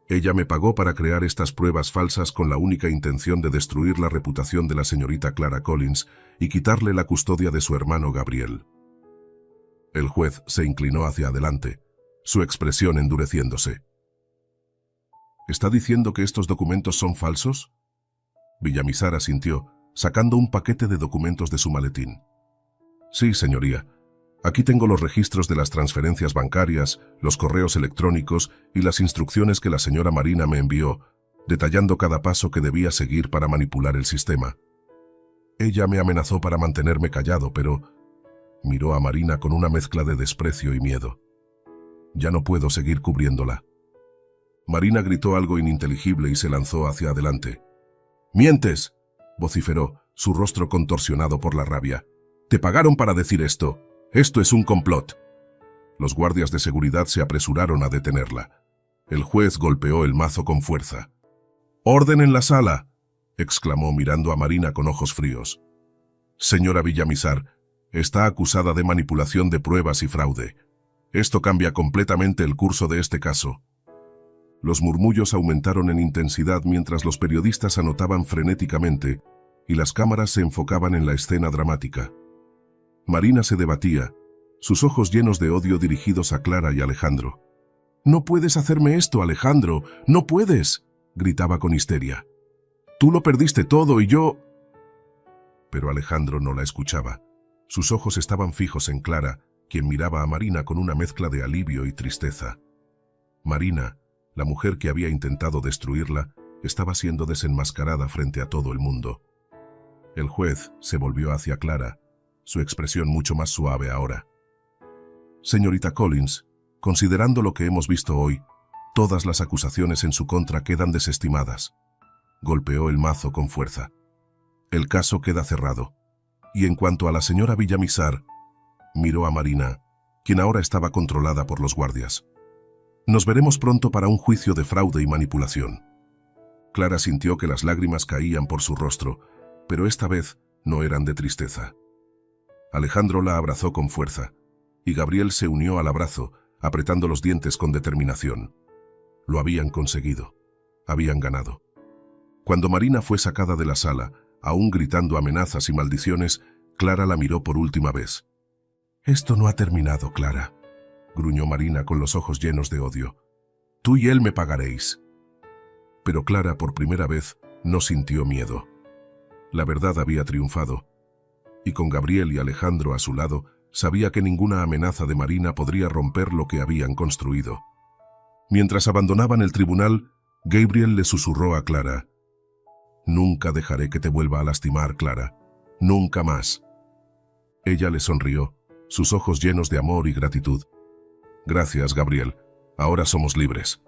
Ella me pagó para crear estas pruebas falsas con la única intención de destruir la reputación de la señorita Clara Collins y quitarle la custodia de su hermano Gabriel. El juez se inclinó hacia adelante, su expresión endureciéndose. ¿Está diciendo que estos documentos son falsos? Villamizar asintió, sacando un paquete de documentos de su maletín. Sí, señoría. Aquí tengo los registros de las transferencias bancarias, los correos electrónicos y las instrucciones que la señora Marina me envió, detallando cada paso que debía seguir para manipular el sistema. Ella me amenazó para mantenerme callado, pero miró a Marina con una mezcla de desprecio y miedo. Ya no puedo seguir cubriéndola. Marina gritó algo ininteligible y se lanzó hacia adelante. ¡Mientes!, vociferó, su rostro contorsionado por la rabia. «Te pagaron para decir esto. Esto es un complot». Los guardias de seguridad se apresuraron a detenerla. El juez golpeó el mazo con fuerza. «¡Orden en la sala!», exclamó mirando a Marina con ojos fríos. «Señora Villamizar, está acusada de manipulación de pruebas y fraude. Esto cambia completamente el curso de este caso». Los murmullos aumentaron en intensidad mientras los periodistas anotaban frenéticamente y las cámaras se enfocaban en la escena dramática. Marina se debatía, sus ojos llenos de odio dirigidos a Clara y Alejandro. «¡No puedes hacerme esto, Alejandro! ¡No puedes!», gritaba con histeria. «Tú lo perdiste todo y yo...». Pero Alejandro no la escuchaba. Sus ojos estaban fijos en Clara, quien miraba a Marina con una mezcla de alivio y tristeza. Marina, la mujer que había intentado destruirla, estaba siendo desenmascarada frente a todo el mundo. El juez se volvió hacia Clara, su expresión mucho más suave ahora. «Señorita Collins, considerando lo que hemos visto hoy, todas las acusaciones en su contra quedan desestimadas». Golpeó el mazo con fuerza. «El caso queda cerrado. Y en cuanto a la señora Villamizar», miró a Marina, quien ahora estaba controlada por los guardias. «Nos veremos pronto para un juicio de fraude y manipulación». Clara sintió que las lágrimas caían por su rostro, pero esta vez no eran de tristeza. Alejandro la abrazó con fuerza, y Gabriel se unió al abrazo, apretando los dientes con determinación. Lo habían conseguido. Habían ganado. Cuando Marina fue sacada de la sala, aún gritando amenazas y maldiciones, Clara la miró por última vez. «Esto no ha terminado, Clara», gruñó Marina con los ojos llenos de odio. «Tú y él me pagaréis». Pero Clara, por primera vez, no sintió miedo. La verdad había triunfado, y con Gabriel y Alejandro a su lado, sabía que ninguna amenaza de Marina podría romper lo que habían construido. Mientras abandonaban el tribunal, Gabriel le susurró a Clara: «Nunca dejaré que te vuelva a lastimar, Clara. Nunca más». Ella le sonrió, sus ojos llenos de amor y gratitud. «Gracias, Gabriel. Ahora somos libres».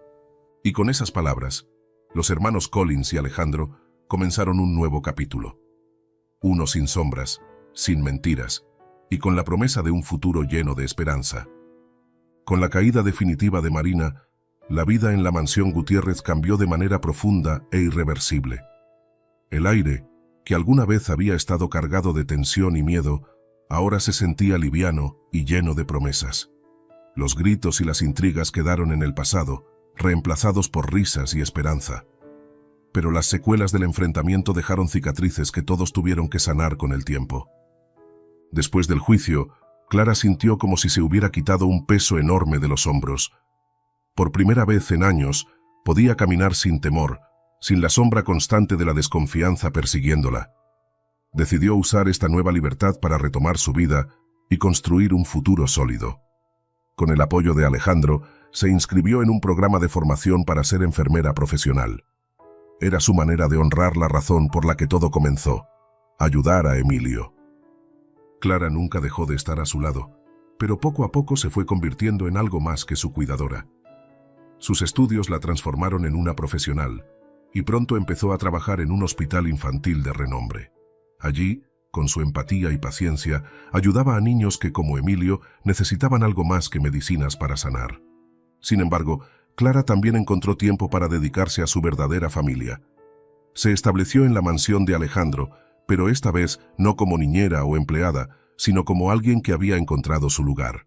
Y con esas palabras, los hermanos Collins y Alejandro comenzaron un nuevo capítulo. Uno sin sombras, sin mentiras, y con la promesa de un futuro lleno de esperanza. Con la caída definitiva de Marina, la vida en la mansión Gutiérrez cambió de manera profunda e irreversible. El aire, que alguna vez había estado cargado de tensión y miedo, ahora se sentía liviano y lleno de promesas. Los gritos y las intrigas quedaron en el pasado, reemplazados por risas y esperanza. Pero las secuelas del enfrentamiento dejaron cicatrices que todos tuvieron que sanar con el tiempo. Después del juicio, Clara sintió como si se hubiera quitado un peso enorme de los hombros. Por primera vez en años, podía caminar sin temor, sin la sombra constante de la desconfianza persiguiéndola. Decidió usar esta nueva libertad para retomar su vida y construir un futuro sólido. Con el apoyo de Alejandro, se inscribió en un programa de formación para ser enfermera profesional. Era su manera de honrar la razón por la que todo comenzó: ayudar a Emilio. Clara nunca dejó de estar a su lado, pero poco a poco se fue convirtiendo en algo más que su cuidadora. Sus estudios la transformaron en una profesional, y pronto empezó a trabajar en un hospital infantil de renombre. Allí, con su empatía y paciencia, ayudaba a niños que, como Emilio, necesitaban algo más que medicinas para sanar. Sin embargo, Clara también encontró tiempo para dedicarse a su verdadera familia. Se estableció en la mansión de Alejandro, pero esta vez no como niñera o empleada, sino como alguien que había encontrado su lugar.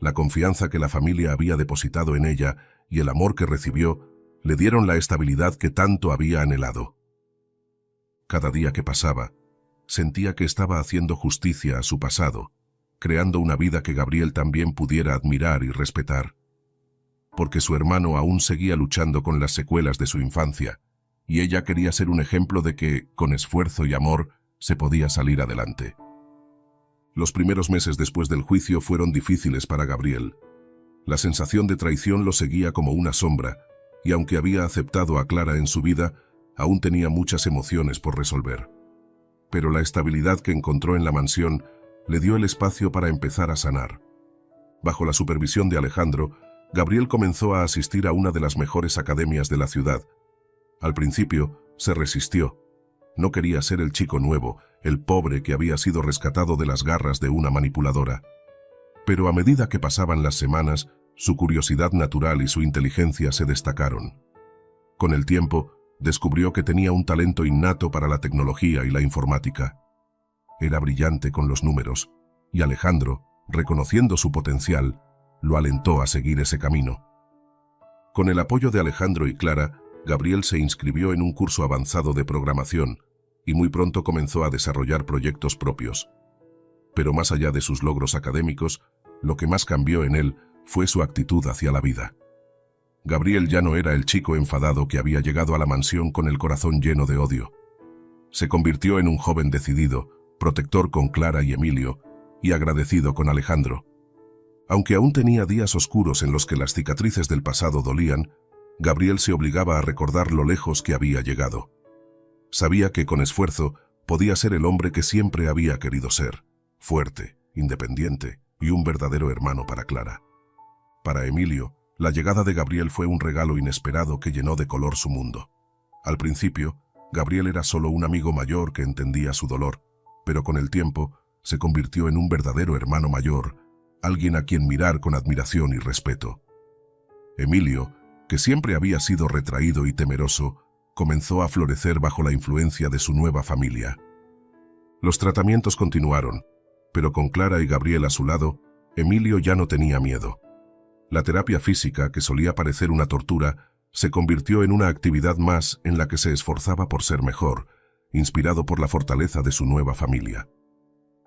La confianza que la familia había depositado en ella y el amor que recibió le dieron la estabilidad que tanto había anhelado. Cada día que pasaba, sentía que estaba haciendo justicia a su pasado, creando una vida que Gabriel también pudiera admirar y respetar. Porque su hermano aún seguía luchando con las secuelas de su infancia, y ella quería ser un ejemplo de que, con esfuerzo y amor, se podía salir adelante. Los primeros meses después del juicio fueron difíciles para Gabriel. La sensación de traición lo seguía como una sombra, y aunque había aceptado a Clara en su vida, aún tenía muchas emociones por resolver. Pero la estabilidad que encontró en la mansión le dio el espacio para empezar a sanar. Bajo la supervisión de Alejandro, Gabriel comenzó a asistir a una de las mejores academias de la ciudad. Al principio, se resistió. No quería ser el chico nuevo, el pobre que había sido rescatado de las garras de una manipuladora. Pero a medida que pasaban las semanas, su curiosidad natural y su inteligencia se destacaron. Con el tiempo, descubrió que tenía un talento innato para la tecnología y la informática. Era brillante con los números, y Alejandro, reconociendo su potencial, lo alentó a seguir ese camino. Con el apoyo de Alejandro y Clara, Gabriel se inscribió en un curso avanzado de programación y muy pronto comenzó a desarrollar proyectos propios. Pero más allá de sus logros académicos, lo que más cambió en él fue su actitud hacia la vida. Gabriel ya no era el chico enfadado que había llegado a la mansión con el corazón lleno de odio. Se convirtió en un joven decidido, protector con Clara y Emilio, y agradecido con Alejandro. Aunque aún tenía días oscuros en los que las cicatrices del pasado dolían, Gabriel se obligaba a recordar lo lejos que había llegado. Sabía que con esfuerzo podía ser el hombre que siempre había querido ser, fuerte, independiente y un verdadero hermano para Clara. Para Emilio, la llegada de Gabriel fue un regalo inesperado que llenó de color su mundo. Al principio, Gabriel era solo un amigo mayor que entendía su dolor, pero con el tiempo se convirtió en un verdadero hermano mayor, alguien a quien mirar con admiración y respeto. Emilio, que siempre había sido retraído y temeroso, comenzó a florecer bajo la influencia de su nueva familia. Los tratamientos continuaron, pero con Clara y Gabriel a su lado, Emilio ya no tenía miedo. La terapia física, que solía parecer una tortura, se convirtió en una actividad más en la que se esforzaba por ser mejor, inspirado por la fortaleza de su nueva familia.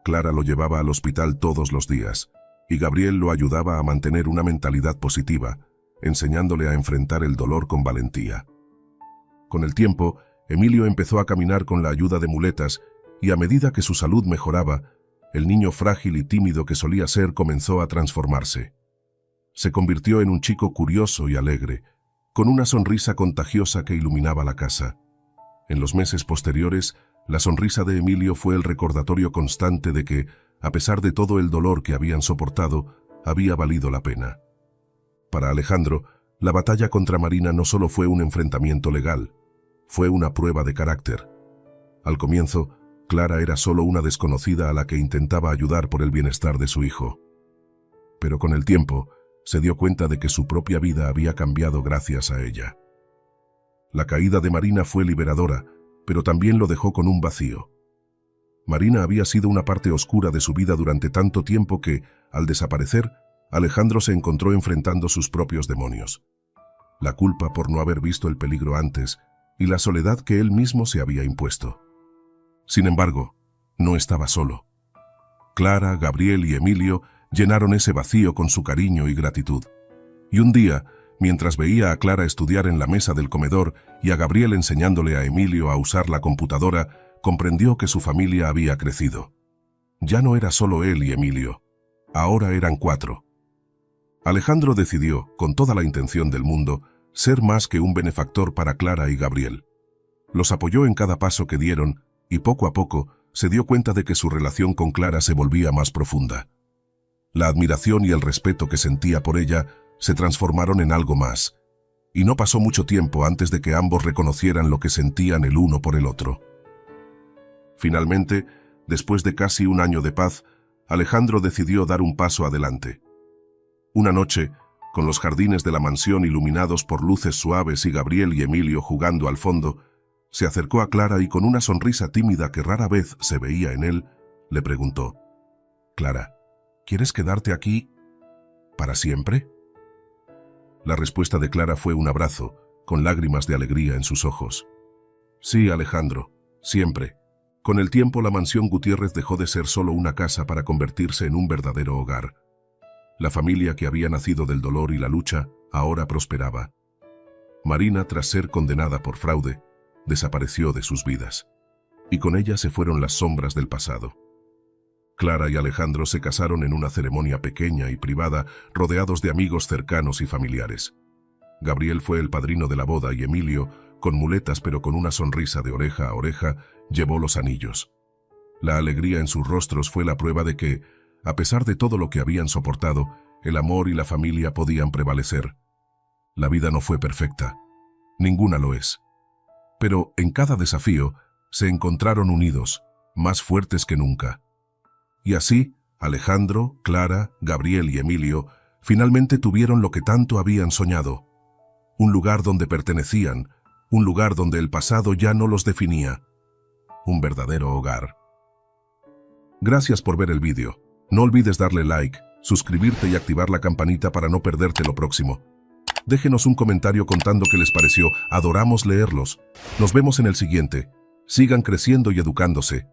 Clara lo llevaba al hospital todos los días, y Gabriel lo ayudaba a mantener una mentalidad positiva, enseñándole a enfrentar el dolor con valentía. Con el tiempo, Emilio empezó a caminar con la ayuda de muletas, y a medida que su salud mejoraba, el niño frágil y tímido que solía ser comenzó a transformarse. Se convirtió en un chico curioso y alegre, con una sonrisa contagiosa que iluminaba la casa. En los meses posteriores, la sonrisa de Emilio fue el recordatorio constante de que, a pesar de todo el dolor que habían soportado, había valido la pena. Para Alejandro, la batalla contra Marina no solo fue un enfrentamiento legal, fue una prueba de carácter. Al comienzo, Clara era solo una desconocida a la que intentaba ayudar por el bienestar de su hijo. Pero con el tiempo, se dio cuenta de que su propia vida había cambiado gracias a ella. La caída de Marina fue liberadora, pero también lo dejó con un vacío. Marina había sido una parte oscura de su vida durante tanto tiempo que, al desaparecer, Alejandro se encontró enfrentando sus propios demonios. La culpa por no haber visto el peligro antes y la soledad que él mismo se había impuesto. Sin embargo, no estaba solo. Clara, Gabriel y Emilio llenaron ese vacío con su cariño y gratitud. Y un día, mientras veía a Clara estudiar en la mesa del comedor y a Gabriel enseñándole a Emilio a usar la computadora, comprendió que su familia había crecido. Ya no era solo él y Emilio, ahora eran 4. Alejandro decidió, con toda la intención del mundo, ser más que un benefactor para Clara y Gabriel. Los apoyó en cada paso que dieron y poco a poco se dio cuenta de que su relación con Clara se volvía más profunda. La admiración y el respeto que sentía por ella se transformaron en algo más, y no pasó mucho tiempo antes de que ambos reconocieran lo que sentían el uno por el otro. Finalmente, después de casi un año de paz, Alejandro decidió dar un paso adelante. Una noche, con los jardines de la mansión iluminados por luces suaves y Gabriel y Emilio jugando al fondo, se acercó a Clara y con una sonrisa tímida que rara vez se veía en él, le preguntó: «Clara, ¿quieres quedarte aquí para siempre?». La respuesta de Clara fue un abrazo, con lágrimas de alegría en sus ojos. «Sí, Alejandro, siempre». Con el tiempo la mansión Gutiérrez dejó de ser solo una casa para convertirse en un verdadero hogar. La familia que había nacido del dolor y la lucha ahora prosperaba. Marina, tras ser condenada por fraude, desapareció de sus vidas, y con ella se fueron las sombras del pasado. Clara y Alejandro se casaron en una ceremonia pequeña y privada, rodeados de amigos cercanos y familiares. Gabriel fue el padrino de la boda y Emilio, con muletas pero con una sonrisa de oreja a oreja, llevó los anillos. La alegría en sus rostros fue la prueba de que, a pesar de todo lo que habían soportado, el amor y la familia podían prevalecer. La vida no fue perfecta. Ninguna lo es. Pero en cada desafío se encontraron unidos, más fuertes que nunca. Y así, Alejandro, Clara, Gabriel y Emilio finalmente tuvieron lo que tanto habían soñado. Un lugar donde pertenecían, un lugar donde el pasado ya no los definía. Un verdadero hogar. Gracias por ver el vídeo. No olvides darle like, suscribirte y activar la campanita para no perderte lo próximo. Déjenos un comentario contando qué les pareció. Adoramos leerlos. Nos vemos en el siguiente. Sigan creciendo y educándose.